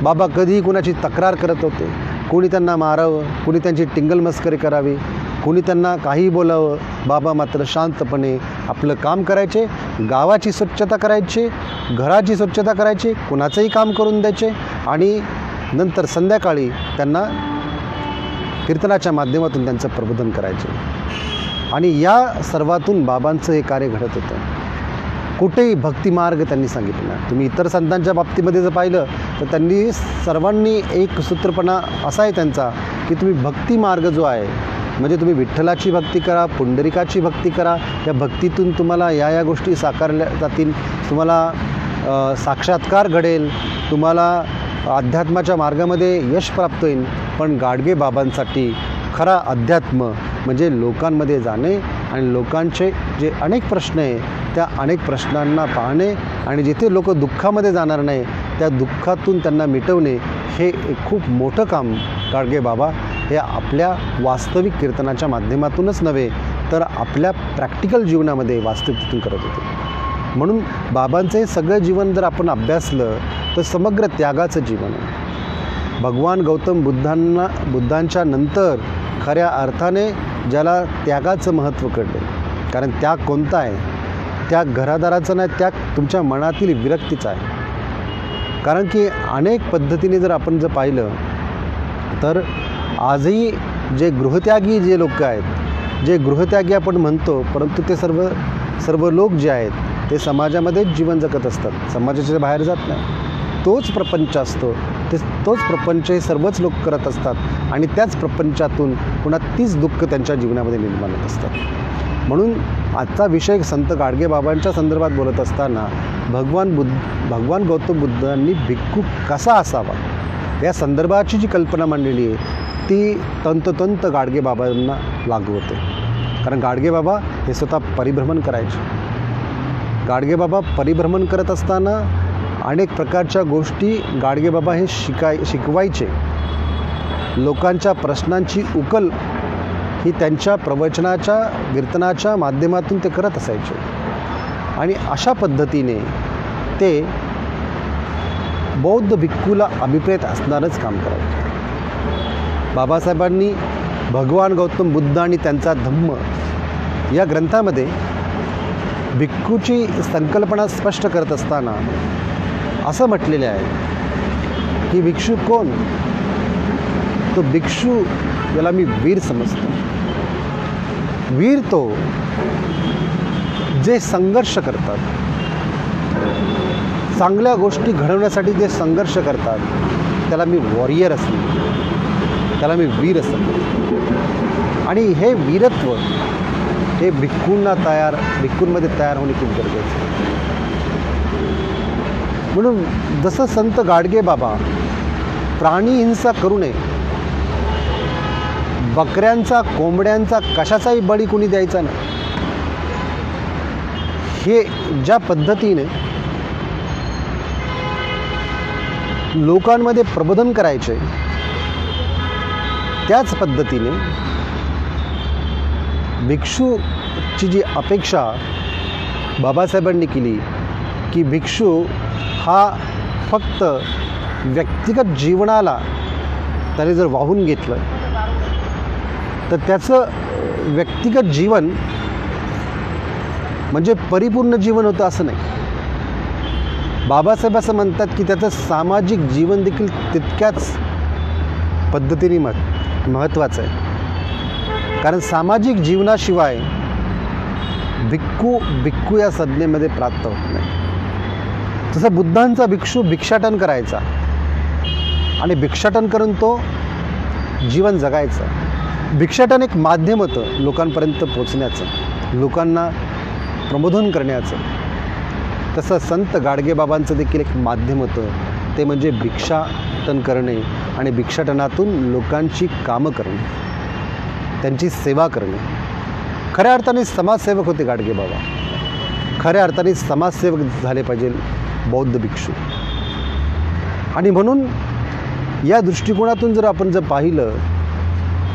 बाबा कधीही कुणाची तक्रार करत होते. कोणी त्यांना मारावं, कोणी त्यांची टिंगलमस्करी करावी, कोणी त्यांना काहीही बोलावं, बाबा मात्र शांतपणे आपलं काम करायचे. गावाची स्वच्छता करायची, घराची स्वच्छता करायची, कुणाचंही काम करून द्यायचे आणि नंतर संध्याकाळी त्यांना कीर्तनाच्या माध्यमातून त्यांचं प्रबोधन करायचे. आणि या सर्वातून बाबांचं हे कार्य घडत होतं. कुठेही भक्तिमार्ग त्यांनी सांगितला. तुम्ही इतर संतांच्या बाबतीमध्ये जर पाहिलं तर त्यांनी सर्वांनी एक सूत्रपणा असा आहे त्यांचा की तुम्ही भक्तिमार्ग जो आहे, म्हणजे तुम्ही विठ्ठलाची भक्ती करा, पुंडरिकाची भक्ती करा. या भक्तीतून तुम्हाला या गोष्टी साकारल्या जातील, तुम्हाला साक्षात्कार घडेल, तुम्हाला अध्यात्माच्या मार्गामध्ये यश प्राप्त होईल. पण गाडगेबाबांसाठी खरा अध्यात्म म्हणजे लोकांमध्ये जाणे आणि लोकांचे जे अनेक प्रश्न आहे त्या अनेक प्रश्नांना पाहणे आणि जिथे लोक दुःखामध्ये जाणार नाही त्या दुःखातून त्यांना मिटवणे, हे एक खूप मोठं काम गाडगेबाबा हे आपल्या वास्तविक कीर्तनाच्या माध्यमातूनच नव्हे तर आपल्या प्रॅक्टिकल जीवनामध्ये वास्तविकतेतून करत होते. म्हणून बाबांचं हे सगळं जीवन जर आपण अभ्यासलं तर समग्र त्यागाचं जीवन आहे. भगवान गौतम बुद्धांच्या नंतर खऱ्या अर्थाने ज्याला त्यागाचं महत्त्व कळलं, कारण त्याग कोणता आहे, त्याग घरादाराचं नाही, त्याग तुमच्या मनातील विरक्तीचा आहे. कारण की अनेक पद्धतीने जर आपण जर पाहिलं तर आजही जे गृहत्यागी जे लोक आहेत, जे गृहत्यागी आपण म्हणतो, परंतु ते सर्व लोक जे आहेत ते समाजामध्येच जीवन जगत असतात, समाजाच्या बाहेर जात नाही. तोच प्रपंच असतो, तोच प्रपंच हे सर्वच लोक करत असतात आणि त्याच प्रपंचातून पुन्हा तीच दुःख त्यांच्या जीवनामध्ये निर्माण होत असतात. म्हणून आजचा विषय संत गाडगेबाबांच्या संदर्भात बोलत असताना भगवान गौतम बुद्धांनी भिक्खू कसा असावा या संदर्भाची जी कल्पना मांडलेली आहे ती तंतोतंत गाडगेबाबांना लागू होते. कारण गाडगेबाबा हे स्वतः परिभ्रमण करायचे. गाडगेबाबा परिभ्रमण करत असताना अनेक प्रकारच्या गोष्टी गाडगेबाबा हे शिकवायचे. लोकांच्या प्रश्नांची उकल ही त्यांच्या प्रवचनाच्या कीर्तनाच्या माध्यमातून ते करत असायचे आणि अशा पद्धतीने ते बौद्ध भिक्खूला अभिप्रेत असणारच काम करायचे. बाबासाहेबांनी भगवान गौतम बुद्ध आणि त्यांचा धम्म या ग्रंथामध्ये भिक्खूची संकल्पना स्पष्ट करत असताना असं म्हटलेले आहे की भिक्षू कोण, तो भिक्षू याला मी वीर समजतो. वीर तो जे संघर्ष करतात, चांगल्या गोष्टी घडवण्यासाठी जे संघर्ष करतात त्याला मी वॉरियर असं म्हणतो, त्याला मी वीर असं म्हणतो. आणि हे वीरत्व हे भिक्खूंमध्ये तयार होणे खूप गरजेचं आहे. म्हणून जसं संत गाडगे बाबा प्राणी हिंसा करू नये, बकऱ्यांचा कोंबड्यांचा कशाचाही बळी कुणी द्यायचा नाही, हे ज्या पद्धतीने लोकांमध्ये प्रबोधन करायचे, त्याच पद्धतीने भिक्षूची जी अपेक्षा बाबासाहेबांनी केली की भिक्षू हा फक्त व्यक्तिगत जीवनाला त्याने जर वाहून घेतलं तर त्याचं व्यक्तिगत जीवन म्हणजे परिपूर्ण जीवन होतं असं नाही. बाबासाहेब असं म्हणतात की त्याचं सामाजिक जीवन देखील तितक्याच पद्धतीने महत्त्वाचं आहे. कारण सामाजिक जीवनाशिवाय भिक्खू या संज्ञेमध्ये प्राप्त होत नाही. जसं बुद्धांचा भिक्षू भिक्षाटन करायचा आणि भिक्षाटन करून तो जीवन जगायचा. भिक्षाटन एक माध्यम होतं लोकांपर्यंत पोचण्याचं, लोकांना प्रबोधन करण्याचं. तसं संत गाडगेबाबांचं देखील एक माध्यम होतं, ते म्हणजे भिक्षाटन करणे आणि भिक्षाटनातून लोकांची कामं करणे, त्यांची सेवा करणे. खऱ्या अर्थाने समाजसेवक होते गाडगेबाबा. खऱ्या अर्थाने समाजसेवक झाले पाहिजे बौद्ध भिक्षू. आणि म्हणून या दृष्टिकोनातून जर आपण पाहिलं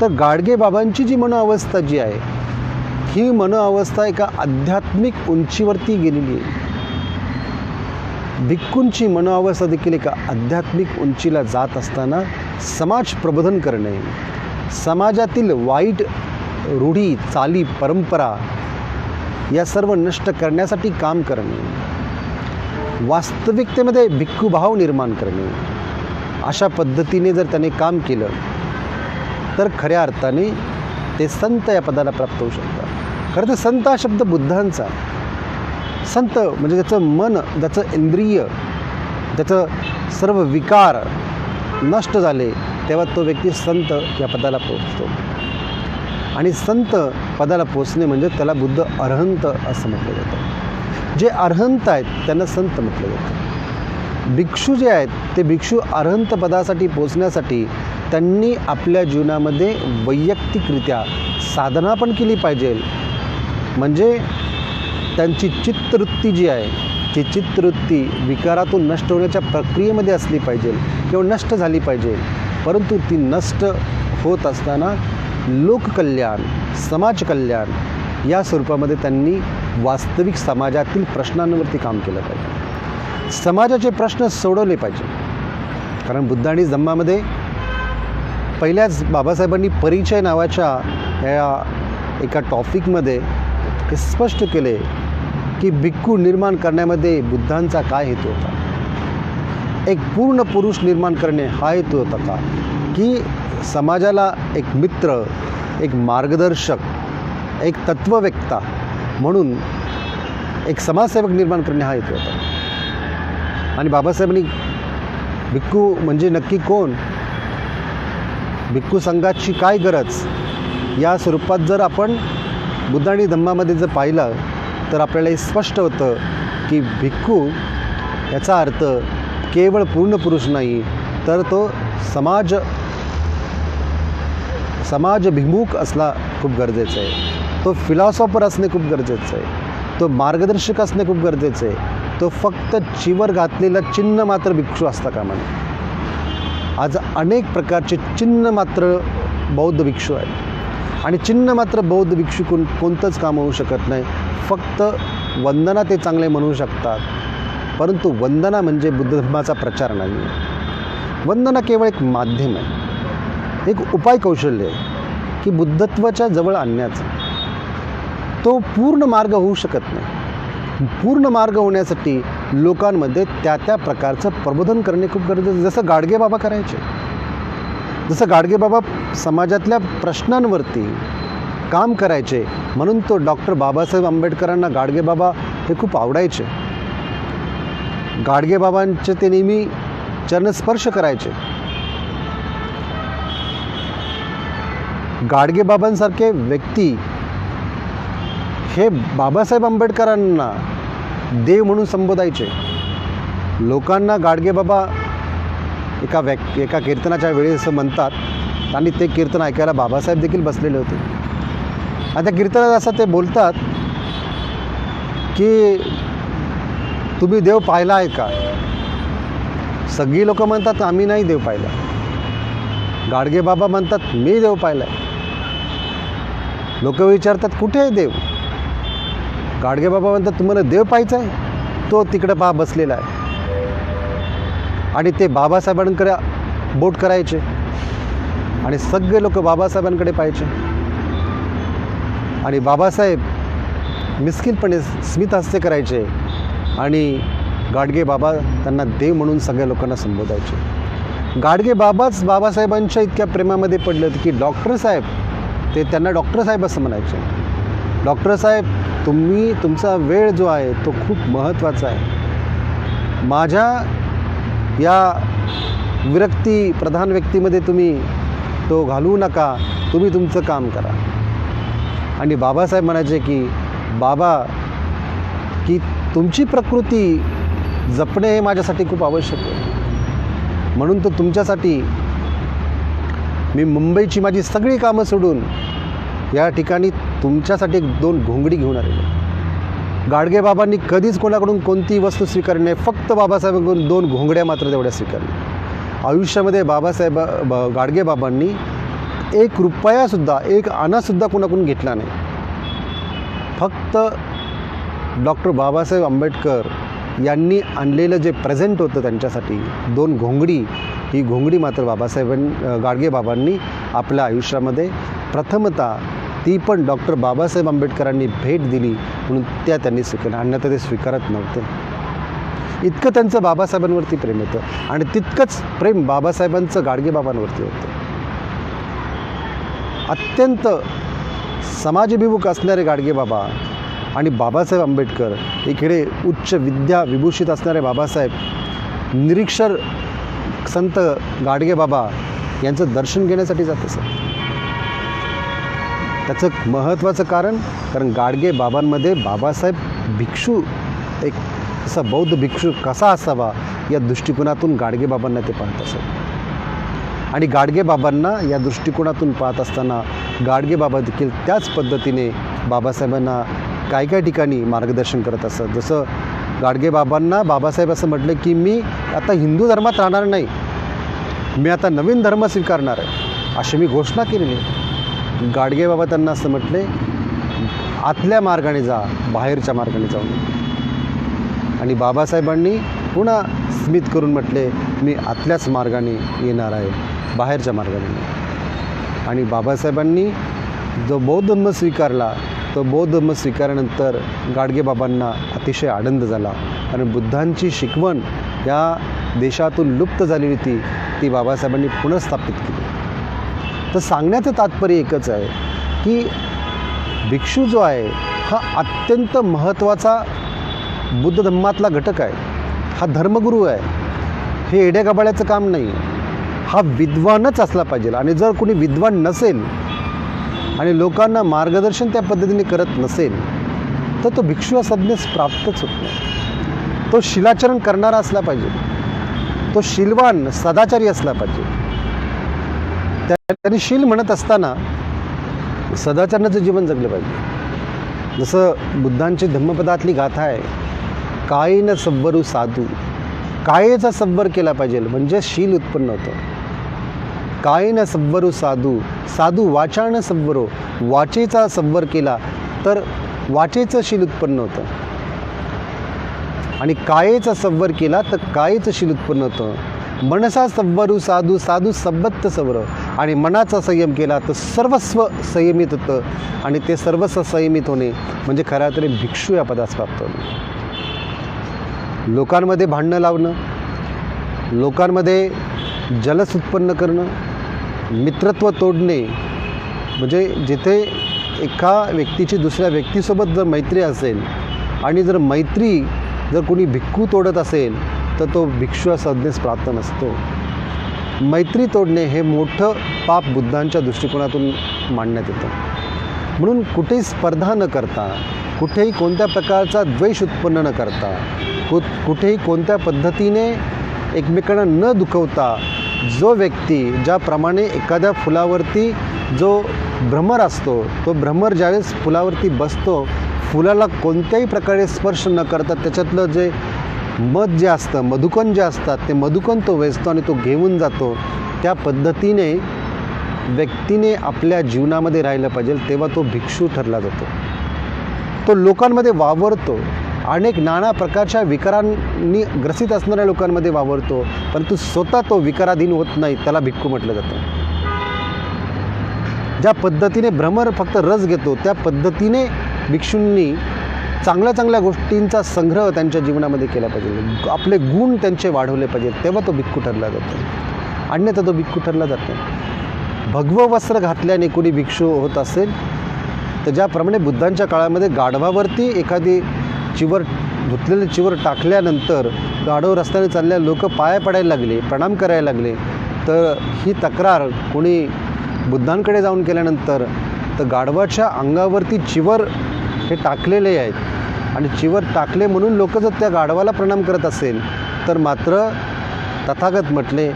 तर गाडगेबाबांची जी मनोअवस्था जी आहे ही मनोअवस्था एका आध्यात्मिक उंचीवरती गेलेली आहे. भिक्खूंची मनोअवस्था देखील एका आध्यात्मिक उंचीला जात असताना समाज प्रबोधन करणे, समाजातील वाईट रूढी, चाली, परंपरा या सर्व नष्ट करण्यासाठी काम करणे, वास्तविकतेमध्ये भिक्खूभाव निर्माण करणे, अशा पद्धतीने जर त्याने काम केलं तर खऱ्या अर्थाने ते संत या पदाला प्राप्त होऊ शकतात. खरं तर संत हा शब्द बुद्धांचा. संत म्हणजे त्याचं मन, त्याचं इंद्रिय, त्याचं सर्व विकार नष्ट झाले तेव्हा तो व्यक्ती संत या पदाला पोचतो. आणि संत पदाला पोचणे म्हणजे त्याला बुद्ध अरहंत असं म्हटलं जातं. जे अरहंत आहेत त्यांना संत म्हटलं जातं. भिक्षू जे आहेत ते भिक्षू अरहंत पदासाठी पोचण्यासाठी त्यांनी आपल्या जीवनामध्ये वैयक्तिकरित्या साधना पण केली पाहिजे. म्हणजे त्यांची चित्तवृत्ती जी आहे ती चित्तवृत्ती विकारातून नष्ट होण्याच्या प्रक्रियेमध्ये असली पाहिजे किंवा नष्ट झाली पाहिजे. परंतु ती नष्ट होत असताना लोककल्याण, समाजकल्याण या स्वरूपामध्ये त्यांनी वास्तविक समाजातील प्रश्नांवरती काम केलं पाहिजे. समाजाचे प्रश्न सोडवले पाहिजे. कारण बुद्ध आणि धम्मामध्ये पहिल्याच बाबासाहेबांनी परिचय नावाच्या या एका टॉपिकमध्ये हे स्पष्ट केले की भिक्खू निर्माण करण्यामध्ये बुद्धांचा काय हेतू होता. एक पूर्ण पुरुष निर्माण करणे हा हेतू होता का, की समाजाला एक मित्र, एक मार्गदर्शक, एक तत्ववेत्ता म्हणून एक समाजसेवक निर्माण करणे हा हेतू होता. आणि बाबासाहेबांनी भिक्खू म्हणजे नक्की कोण, भिक्खू संघाची काय गरज, या स्वरूपात जर आपण बुद्ध आणि धम्मामध्ये जर पाहिलं तर आपल्याला हे स्पष्ट होतं की भिक्खू याचा अर्थ केवळ पूर्ण पुरुष नाही, तर तो समाजभिमुख असला खूप गरजेचं आहे. तो फिलॉसॉफर असणे खूप गरजेचं आहे. तो मार्गदर्शक असणे खूप गरजेचं आहे. तो फक्त चिवर घातलेला चिन्ह मात्र भिक्षू असता कामा नये. आज अनेक प्रकारचे चिन्ह मात्र बौद्ध भिक्षू आहेत. आणि चिन्ह मात्र बौद्ध भिक्षू कोणतंच काम होऊ शकत नाही. फक्त वंदना ते चांगले म्हणू शकतात, परंतु वंदना म्हणजे बुद्ध धर्माचा प्रचार नाही. वंदना केवळ एक माध्यम आहे, एक उपाय कौशल्य आहे की बुद्धत्वाच्या जवळ आणण्याचा. तो पूर्ण मार्ग होऊ शकत नाही. पूर्ण मार्ग होण्यासाठी लोकांमध्ये त्या त्या प्रकारचं प्रबोधन करणे खूप गरजेचं. जसं गाडगेबाबा करायचे, जसं गाडगेबाबा समाजातल्या प्रश्नांवरती काम करायचे. म्हणून तो डॉक्टर बाबासाहेब आंबेडकरांना गाडगेबाबा हे खूप आवडायचे. गाडगेबाबांचे ते नेहमी चरणस्पर्श करायचे. गाडगेबाबांसारखे व्यक्ती हे बाबासाहेब आंबेडकरांना देव म्हणून संबोधायचे. लोकांना गाडगेबाबा एका कीर्तनाच्या वेळेस म्हणतात आणि ते कीर्तन ऐकायला बाबासाहेब देखील बसलेले होते. आणि त्या कीर्तनात असं ते बोलतात की तुम्ही देव पाहिला आहे का? सगळी लोक म्हणतात आम्ही नाही देव पाहिला. गाडगेबाबा म्हणतात मी देव पाहिला आहे. लोक विचारतात कुठे आहे देव? गाडगेबाबा म्हणतात तुम्हाला देव पाहायचा आहे? तो तिकडे पहा बसलेला आहे. आणि ते बाबासाहेबांकडे बोट करायचे आणि सगळे लोक बाबासाहेबांकडे पाहायचे. आणि बाबासाहेब मिस्किलपणे स्मितहास्य करायचे आणि गाडगेबाबा त्यांना देव म्हणून सगळ्या लोकांना संबोधायचे. गाडगेबाबाच बाबासाहेबांच्या इतक्या प्रेमामध्ये पडले होते की डॉक्टर साहेब, ते त्यांना डॉक्टर साहेब असं म्हणायचे. डॉक्टर साहेब, तुमचा वेळ जो आहे तो खूप महत्त्वाचा आहे. माझ्या या विरक्ती प्रधान व्यक्तीमध्ये तुम्ही तो घालवू नका, तुम्ही तुमचं काम करा. आणि बाबासाहेब म्हणायचे की बाबा, की तुमची प्रकृती जपणे हे माझ्यासाठी खूप आवश्यक आहे. म्हणून तो तुमच्यासाठी मी मुंबईची माझी सगळी कामं सोडून या ठिकाणी तुमच्यासाठी 2 घोंगडी घेऊन आलेलो. गाडगेबाबांनी कधीच कोणाकडून कोणतीही वस्तू स्वीकारली नाही, फक्त बाबासाहेबांकडून 2 घोंगड्या मात्र तेवढ्या स्वीकारल्या. आयुष्यामध्ये गाडगेबाबांनी 1 रुपयासुद्धा 1 आणासुद्धा कोणाकडून घेतला नाही. फक्त डॉक्टर बाबासाहेब आंबेडकर यांनी आणलेलं जे प्रेझेंट होतं त्यांच्यासाठी 2 घोंगडी, ही घोंगडी मात्र गाडगेबाबांनी आपल्या आयुष्यामध्ये प्रथमतः ती पण डॉक्टर बाबासाहेब आंबेडकरांनी भेट दिली म्हणून त्यांनी स्वीकारल्या, अन्यथा ते स्वीकारत नव्हते. इतकं त्यांचं बाबासाहेबांवरती प्रेम होतं आणि तितकंच प्रेम बाबासाहेबांचं गाडगेबाबांवरती होतं. अत्यंत समाजभिमुख असणारे गाडगेबाबा आणि बाबासाहेब आंबेडकर, इकडे उच्च विद्या विभूषित असणारे बाबासाहेब, निरीक्षर संत गाडगेबाबा यांचं दर्शन घेण्यासाठी जात असत. त्याचं महत्त्वाचं कारण गाडगेबाबांमध्ये बाबासाहेब भिक्षू, एक असा बौद्ध भिक्षू कसा असावा या दृष्टिकोनातून गाडगेबाबांना ते पाहत असत. आणि गाडगेबाबांना या दृष्टिकोनातून पाहत असताना गाडगेबाबा देखील त्याच पद्धतीने बाबासाहेबांना काही ठिकाणी मार्गदर्शन करत असत. जसं गाडगेबाबांना बाबासाहेब असं म्हटलं की मी आता हिंदू धर्मात राहणार नाही, मी आता नवीन धर्म स्वीकारणार आहे, अशी मी घोषणा केलेली. गाडगेबाबा त्यांना असं म्हटले, आतल्या मार्गाने जा, बाहेरच्या मार्गाने जाऊ नये. आणि बाबासाहेबांनी पुन्हा स्मित करून म्हटले, मी आतल्याच मार्गाने येणार आहे, बाहेरच्या मार्गाने नाही. आणि बाबासाहेबांनी जो बौद्ध धर्म स्वीकारला, तो बौद्ध धर्म स्वीकारल्यानंतर गाडगेबाबांना अतिशय आनंद झाला. आणि बुद्धांची शिकवण या देशातून लुप्त झालेली ती बाबासाहेबांनी पुनर्स्थापित केली. तर सांगण्याचं तात्पर्य एकच आहे की भिक्षू जो आहे हा अत्यंत महत्त्वाचा बुद्ध धर्मातला घटक आहे. हा धर्मगुरू आहे. हे येड्यागबाळ्याचं काम नाही. हा विद्वानच असला पाहिजे. आणि जर कोणी विद्वान नसेल आणि लोकांना मार्गदर्शन त्या पद्धतीने करत नसेल तर तो भिक्षू या संज्ञेस प्राप्तच होत नाही. तो शिलाचरण करणारा असला पाहिजे. तो शीलवान सदाचारी असला पाहिजे. त्यांनी शील म्हणत असताना सदाचरणाचं जीवन जगलं पाहिजे. जसं बुद्धांची धम्मपदातली गाथा आहे, कायेन सव्वरू साधू, कायेचा सव्वर केला पाहिजे म्हणजे शील उत्पन्न होतं. कायेन सव्वरू साधू, साधू वाचान सव्वरो, वाचेचा सव्वर केला तर वाचेचं शील उत्पन्न होतं. आणि कायेचा सव्वर केला तर कायेचं शील उत्पन्न होतं. मनसा सव्वरू साधू, साधू सब्बत्त सव्वर. आणि मनाचा संयम केला तर सर्वस्व संयमित होतं. आणि ते सर्वस्व संयमित होणे म्हणजे खऱ्या तरी भिक्षू या पदास प्राप्त होणे. लोकांमध्ये भांडणं लावणं, लोकांमध्ये जलस उत्पन्न करणं, मित्रत्व तोडणे, म्हणजे जिथे एका व्यक्तीची दुसऱ्या व्यक्तीसोबत जर मैत्री असेल आणि जर मैत्री जर कोणी भिक्खू तोडत असेल तर तो भिक्षू या संज्ञेस प्राप्त नसतो. मैत्री तोडणे हे मोठं पाप बुद्धांच्या दृष्टिकोनातून मांडण्यात येतं. म्हणून कुठेही स्पर्धा न करता, कुठेही कोणत्या प्रकारचा द्वेष उत्पन्न न करता, कुठेही कोणत्या पद्धतीने एकमेकांना न दुखवता, जो व्यक्ती ज्याप्रमाणे एखाद्या फुलावरती जो भ्रमर असतो, तो भ्रमर ज्यावेळेस फुलावरती बसतो, फुलाला कोणत्याही प्रकारे स्पर्श न करता त्याच्यातलं जे मध जे असतं, मधुकण जे असतात, ते मधुकण तो वेचतो आणि तो घेऊन जातो. त्या पद्धतीने व्यक्तीने आपल्या जीवनामध्ये राहिलं पाहिजे, तेव्हा तो भिक्षू ठरला जातो. तो लोकांमध्ये वावरतो, अनेक नाना प्रकारच्या विकारांनी ग्रसित असणाऱ्या लोकांमध्ये वावरतो, परंतु स्वतः तो विकाराधीन होत नाही, त्याला भिक्खू म्हटलं जातं. ज्या पद्धतीने भ्रमर फक्त रस घेतो, त्या पद्धतीने भिक्षूंनी चांगल्या चांगल्या गोष्टींचा संग्रह त्यांच्या जीवनामध्ये केला पाहिजे, आपले गुण त्यांचे वाढवले पाहिजे, तेव्हा तो भिक्खू ठरला जातो, अन्यथा तो भिक्खू ठरला जातो. भगवं वस्त्र घातल्याने कोणी भिक्षू होत असेल तर ज्याप्रमाणे बुद्धांच्या काळामध्ये गाढवावरती एखादी चिवर, धुतलेले चिवर टाकल्यानंतर गाढव रस्त्याने चालल्या लोक पाया पडायला लागले, प्रणाम करायला लागले, तर ही तक्रार कोणी बुद्धांकडे जाऊन केल्यानंतर तर गाढवाच्या अंगावरती चिवर हे टाकलेले आहेत आणि चिवर टाकले म्हणून लोक जर त्या गाढवाला प्रणाम करत असेल तर मात्र तथागत म्हटले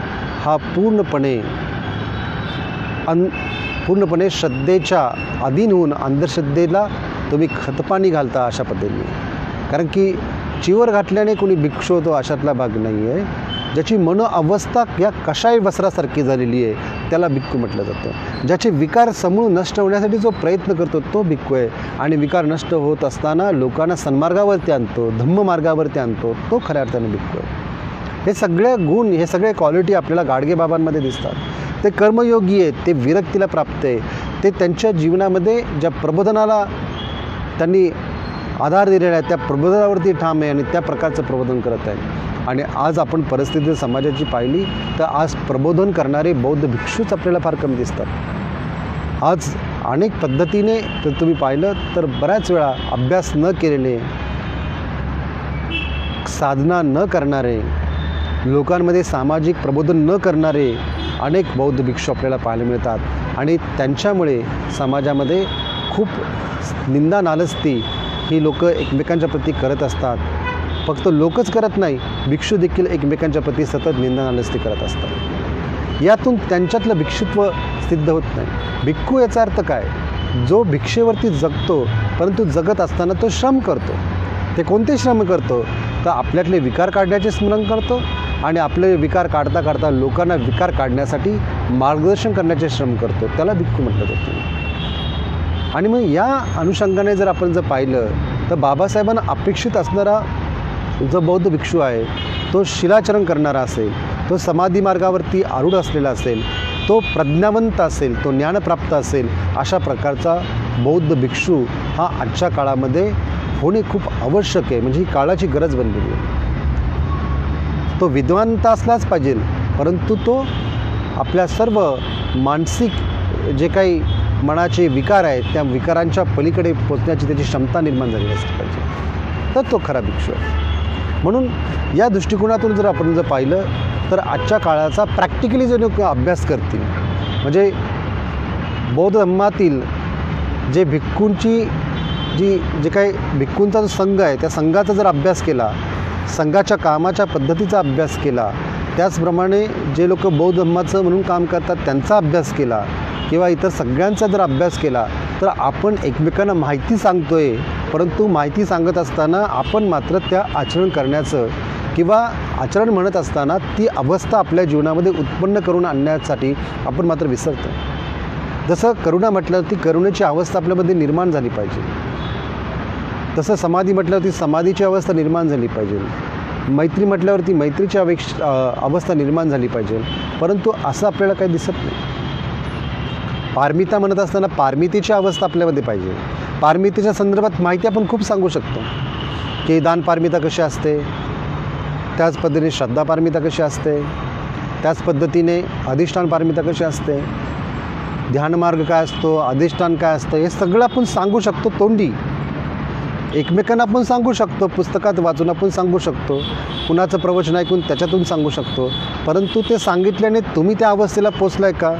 हा पूर्णपणे श्रद्धेच्या अधीन होऊन अंधश्रद्धेला तुम्ही खतपाणी घालता अशा पद्धतीने. कारण की चिवर घातल्याने कोणी भिक्षू होतो अशातला भाग नाही आहे. ज्याची मनोअवस्था या कशाही वस्त्रासारखी झालेली आहे त्याला भिक्खू म्हटलं जातं. ज्याचे विकार समूळ नष्ट होण्यासाठी जो प्रयत्न करतो तो भिक्खू आहे आणि विकार नष्ट होत असताना लोकांना सन्मार्गावरती आणतो, धम्ममार्गावरती आणतो, तो खऱ्या अर्थाने भिक्खू आहे. हे सगळे गुण, हे सगळे क्वालिटी आपल्याला गाडगेबाबांमध्ये दिसतात. ते कर्मयोगी आहेत, ते विरक्तीला प्राप्त आहे, ते त्यांच्या जीवनामध्ये ज्या प्रबोधनाला त्यांनी आधार दिलेला आहे त्या प्रबोधनावरती ठाम आहे आणि त्या प्रकारचं प्रबोधन करत आहे. आणि आज आपण परिस्थिती समाजाची पाहिली तर आज प्रबोधन करणारे बौद्ध भिक्षूच आपल्याला फार कमी दिसतात. आज अनेक पद्धतीने जर तुम्ही पाहिलं तर बऱ्याच वेळा अभ्यास न केलेले, साधना न करणारे, लोकांमध्ये सामाजिक प्रबोधन न करणारे अनेक बौद्ध भिक्षू आपल्याला पाहायला मिळतात. आणि त्यांच्यामुळे समाजामध्ये खूप निंदा नालस्ती ही लोक एकमेकांच्या प्रती करत असतात. फक्त लोकच करत नाही, भिक्षू देखील एकमेकांच्या प्रती सतत निंदा नालस्ती करत असतात. यातून त्यांच्यातलं भिक्षुत्व सिद्ध होत नाही. भिक्खू याचा अर्थ काय? जो भिक्षेवरती जगतो, परंतु जगत असताना तो श्रम करतो. ते कोणते श्रम करतो? तर आपल्यातले विकार काढण्याचे स्मरण करतो आणि आपले विकार काढता काढता लोकांना विकार काढण्यासाठी मार्गदर्शन करण्याचे श्रम करतो, त्याला भिक्खू म्हटलं जातं. आणि मग या अनुषंगाने जर आपण पाहिलं तर बाबासाहेबांना अपेक्षित असणारा जो बौद्ध भिक्षू आहे तो शिलाचरण करणारा असेल, तो समाधी मार्गावरती आरूढ असलेला असेल, तो प्रज्ञावंत असेल, तो ज्ञानप्राप्त असेल, अशा प्रकारचा बौद्ध भिक्षू हा आजच्या काळामध्ये होणे खूप आवश्यक आहे. म्हणजे ही काळाची गरज बनलेली आहे. तो विद्वान असलाच पाहिजे, परंतु तो आपल्या सर्व मानसिक जे काही मनाचे विकार आहेत त्या विकारांच्या पलीकडे पोचण्याची त्याची क्षमता निर्माण झालेली असली पाहिजे, तर तो खरा भिक्षू आहे. म्हणून या दृष्टिकोनातून जर आपण पाहिलं तर आजच्या काळाचा प्रॅक्टिकली जर लोक अभ्यास करतील, म्हणजे बौद्ध धम्मातील जे भिक्खूंची जे काही भिक्खूंचा जो संघ आहे त्या संघाचा जर अभ्यास केला, संघाच्या कामाच्या पद्धतीचा अभ्यास केला, त्याचप्रमाणे जे लोक बौद्ध धम्माचं म्हणून काम करतात त्यांचा अभ्यास केला किंवा इतर सगळ्यांचा जर अभ्यास केला तर आपण एकमेकांना माहिती सांगतोय, परंतु माहिती सांगत असताना आपण मात्र त्या आचरण करण्याचं किंवा आचरण म्हणत असताना ती अवस्था आपल्या जीवनामध्ये उत्पन्न करून आणण्यासाठी आपण मात्र विसरतो. जसं करुणा म्हटल्यावरती करुणेची अवस्था आपल्यामध्ये निर्माण झाली पाहिजे, तसं समाधी म्हटल्यावरती समाधीची अवस्था निर्माण झाली पाहिजे, मैत्री म्हटल्यावरती मैत्रीची अवस्था निर्माण झाली पाहिजे, परंतु असं आपल्याला काही दिसत नाही. पारमिता म्हणत असताना पारमितीची अवस्था आपल्यामध्ये पाहिजे. पारमितीच्या संदर्भात माहिती आपण खूप सांगू शकतो की दान पारमिता कशी असते, त्याच पद्धतीने श्रद्धा पारमिता कशी असते, त्याच पद्धतीने अधिष्ठान पारमिता कशी असते, ध्यानमार्ग काय असतो, अधिष्ठान काय असतं, हे सगळं आपण सांगू शकतो तोंडी. एकमेकांना आपण सांगू शकतो, पुस्तकात वाचून आपण सांगू शकतो, कुणाचं प्रवचन ऐकून त्याच्यातून सांगू शकतो, परंतु ते सांगितल्याने तुम्ही त्या अवस्थेला पोचलाय का?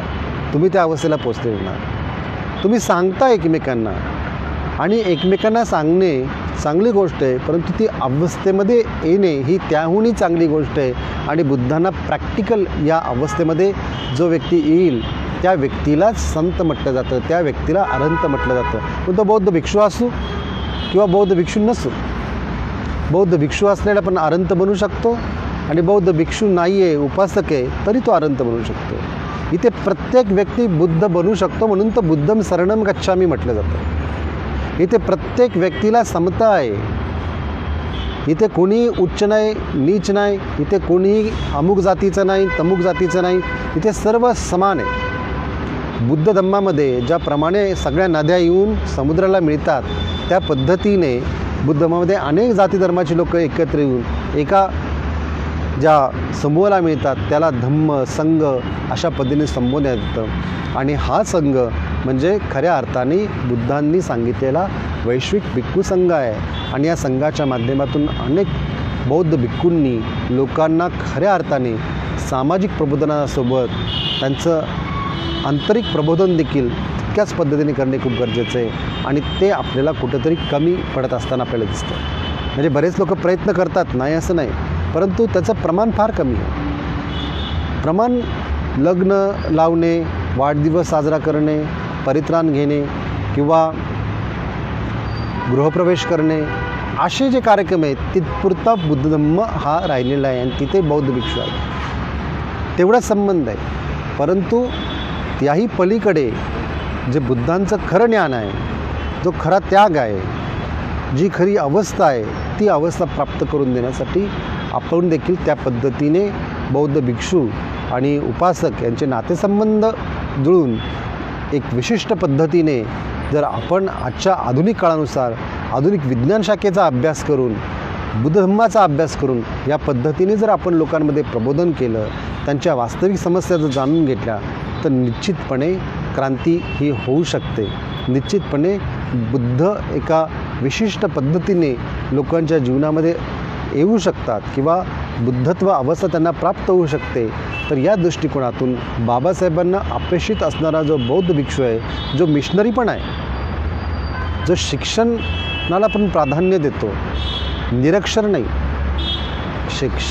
तुम्ही त्या अवस्थेला पोचले ना. तुम्ही सांगता एकमेकांना, आणि एकमेकांना सांगणे चांगली गोष्ट आहे, परंतु ती अवस्थेमध्ये येणे ही त्याहूनही चांगली गोष्ट आहे. आणि बुद्धांना प्रॅक्टिकल या अवस्थेमध्ये जो व्यक्ती येईल त्या व्यक्तीलाच संत म्हटलं जातं, त्या व्यक्तीला अरहंत म्हटलं जातं. मग तो बौद्ध भिक्षू असो किंवा बौद्ध भिक्षू नसो. बौद्ध भिक्षू असलेला पण अरहंत बनू शकतो, आणि बौद्ध भिक्षू नाही आहे, उपासक आहे, तरी तो अरहंत बनू शकतो. इथे प्रत्येक व्यक्ती बुद्ध बनू शकतो, म्हणून तर बुद्धम शरणम गच्छामी म्हटलं जातं. इथे प्रत्येक व्यक्तीला समता आहे. इथे कोणी उच्च नाही, नीच नाही, इथे कोणीही अमुक जातीचं नाही, तमुक जातीचं नाही, इथे सर्व समान आहे. बुद्ध धम्मामध्ये ज्याप्रमाणे सगळ्या नद्या येऊन समुद्राला मिळतात, त्या पद्धतीने बुद्ध धर्मामध्ये अनेक जाती धर्माची लोक एकत्र येऊन एका ज्या समूहाला मिळतात त्याला धम्म संघ अशा पद्धतीने संबोधण्यात येतं. आणि हा संघ म्हणजे खऱ्या अर्थाने बुद्धांनी सांगितलेला वैश्विक भिक्खू संघ आहे. आणि या संघाच्या माध्यमातून अनेक बौद्ध भिक्खूंनी लोकांना खऱ्या अर्थाने सामाजिक प्रबोधनासोबत त्यांचं आंतरिक प्रबोधन देखील तितक्याच पद्धतीने करणे खूप गरजेचं आहे. आणि ते आपल्याला कुठंतरी कमी पडत असताना आपल्याला दिसतं. म्हणजे बरेच लोक प्रयत्न करतात, नाही असं नाही, परंतु त्याचं प्रमाण फार कमी आहे. प्रमाण लग्न लावणे, वाढदिवस साजरा करणे, परित्राण घेणे किंवा गृहप्रवेश करणे असे जे कार्यक्रम आहेत तिथपुरता बुद्ध धम्म हा राहिलेला आहे. आणि तिथे बौद्ध भिक्षू आहे, तेवढाच संबंध आहे. परंतु त्याही पलीकडे जे बुद्धांचं खरं ज्ञान आहे, जो खरा त्याग आहे, जी खरी अवस्था आहे, ती अवस्था प्राप्त करून देण्यासाठी आपण देखील त्या पद्धतीने बौद्ध भिक्षू आणि उपासक यांचे नातेसंबंध जुळून एक विशिष्ट पद्धतीने जर आपण आजच्या आधुनिक काळानुसार आधुनिक विज्ञान शाखेचा अभ्यास करून, बुद्ध धम्माचा अभ्यास करून या पद्धतीने जर आपण लोकांमध्ये प्रबोधन केलं, त्यांच्या वास्तविक समस्या जर जाणून घेतल्या, तर निश्चितपणे क्रांती ही होऊ शकते. निश्चितपणे बुद्ध एका विशिष्ट पद्धतीने लोकांच्या जीवनामध्ये येऊ शकतात किंवा बुद्धत्व अवस्था त्यांना प्राप्त होऊ शकते. तर या दृष्टिकोनातून बाबासाहेबांना अपेक्षित असणारा जो बौद्ध भिक्षू आहे, जो मिशनरी पण आहे, जो शिक्षणाला पण प्राधान्य देतो, निरक्षर नाही,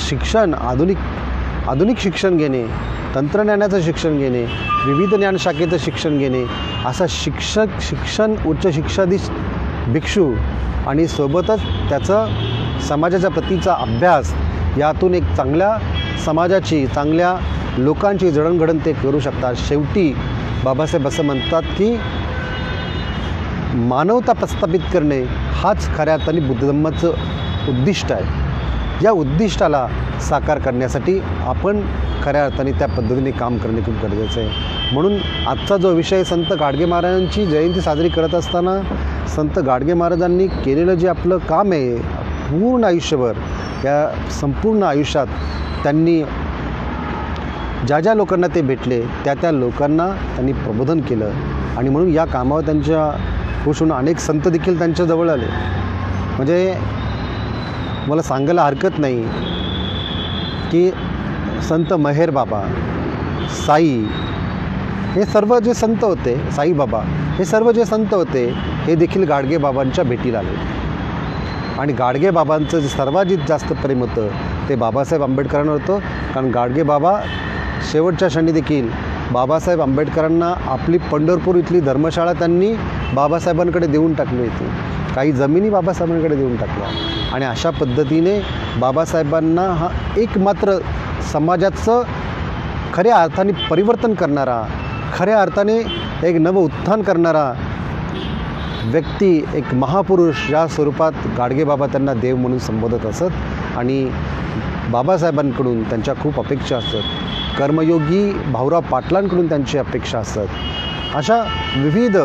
शिक्षण आधुनिक शिक्षण घेणे, तंत्रज्ञानाचं शिक्षण घेणे, विविध ज्ञानशाखेचं शिक्षण घेणे, असा शिक्षण उच्च शिक्षाधीश भिक्षू आणि सोबतच त्याचं समाजाच्या प्रतीचा अभ्यास, यातून एक चांगल्या समाजाची, चांगल्या लोकांची जडणघडण ते करू शकतात. शेवटी बाबासाहेब असं म्हणतात की मानवता प्रस्थापित करणे हाच खऱ्या अर्थाने बुद्ध धम्माचं उद्दिष्ट आहे. या उद्दिष्टाला साकार करण्यासाठी आपण खऱ्या अर्थाने त्या पद्धतीने काम करणे खूप गरजेचं आहे. म्हणून आजचा जो विषय संत गाडगे महाराजांची जयंती साजरी करत असताना संत गाडगे महाराजांनी केलेलं जे आपलं काम आहे पूर्ण आयुष्यभर, या संपूर्ण आयुष्यात त्यांनी ज्या लोकांना ते भेटले त्या लोकांना त्यांनी प्रबोधन केलं. आणि म्हणून या कामावर त्यांच्या खुश होऊन अनेक संत देखील त्यांच्याजवळ आले. म्हणजे मला सांगायला हरकत नाही की संत मेहर बाबा, साई, हे सर्व जे संत होते, साईबाबा, हे सर्व जे संत होते हे देखील गाडगे बाबांच्या भेटीला आले. आणि गाडगे बाबांचं जे सर्वात जास्त प्रेम होतं ते बाबासाहेब आंबेडकरांवर होतं. कारण गाडगे बाबा शेवटच्या क्षणी देखील बाबासाहेब आंबेडकरांना आपली पंढरपूर इथली धर्मशाळा त्यांनी बाबासाहेबांकडे देऊन टाकली होती, काही जमिनी बाबासाहेबांकडे देऊन टाकल्या. आणि अशा पद्धतीने बाबासाहेबांना हा एकमात्र समाजाचं खऱ्या अर्थाने परिवर्तन करणारा, खऱ्या अर्थाने एक नव उत्थान करणारा व्यक्ती, एक महापुरुष या स्वरूपात गाडगे बाबा त्यांना देव म्हणून संबोधत असत. आणि बाबासाहेबांकडून त्यांच्या खूप अपेक्षा असतात, कर्मयोगी भाऊराव पाटलांकडून त्यांची अपेक्षा असतात. अशा विविध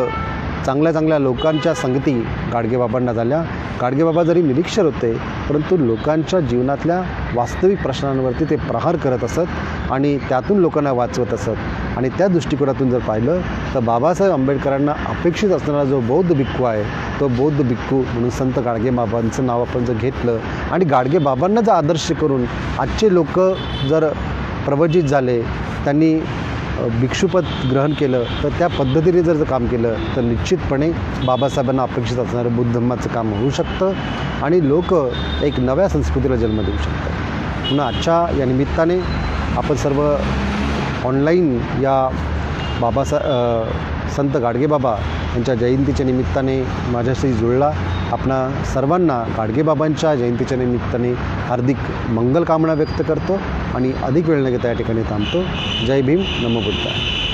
चांगल्या लोकांच्या संगती गाडगेबाबांना झाल्या. गाडगेबाबा जरी निरीक्षर होते, परंतु लोकांच्या जीवनातल्या वास्तविक प्रश्नांवरती ते प्रहार करत असत आणि त्यातून लोकांना वाचवत असत. आणि त्या दृष्टिकोनातून जर पाहिलं तर बाबासाहेब आंबेडकरांना अपेक्षित असणारा जो बौद्ध भिक्खू आहे तो बौद्ध भिक्खू म्हणून संत गाडगेबाबांचं नाव आपण जर घेतलं आणि गाडगेबाबांना जर आदर्श करून आजचे लोक जर प्रवचित झाले, त्यांनी भिक्षुपद ग्रहण केलं, तर त्या पद्धतीने जर काम केलं तर निश्चितपणे बाबासाहेबांना अपेक्षित असणारं बुद्ध धम्माचं काम होऊ शकतं आणि लोक एक नव्या संस्कृतीला जन्म देऊ शकतात. पुन्हा आजच्या या निमित्ताने आपण सर्व ऑनलाईन या संत गाडगेबाबा यांच्या जयंतीच्या निमित्ताने माझ्याशी जुळला. आपणा सर्वांना गाडगेबाबांच्या जयंतीच्या निमित्ताने हार्दिक मंगल कामना व्यक्त करतो आणि अधिक वेळ न घेता या ठिकाणी थांबतो. जय भीम, नमो बुद्धाय.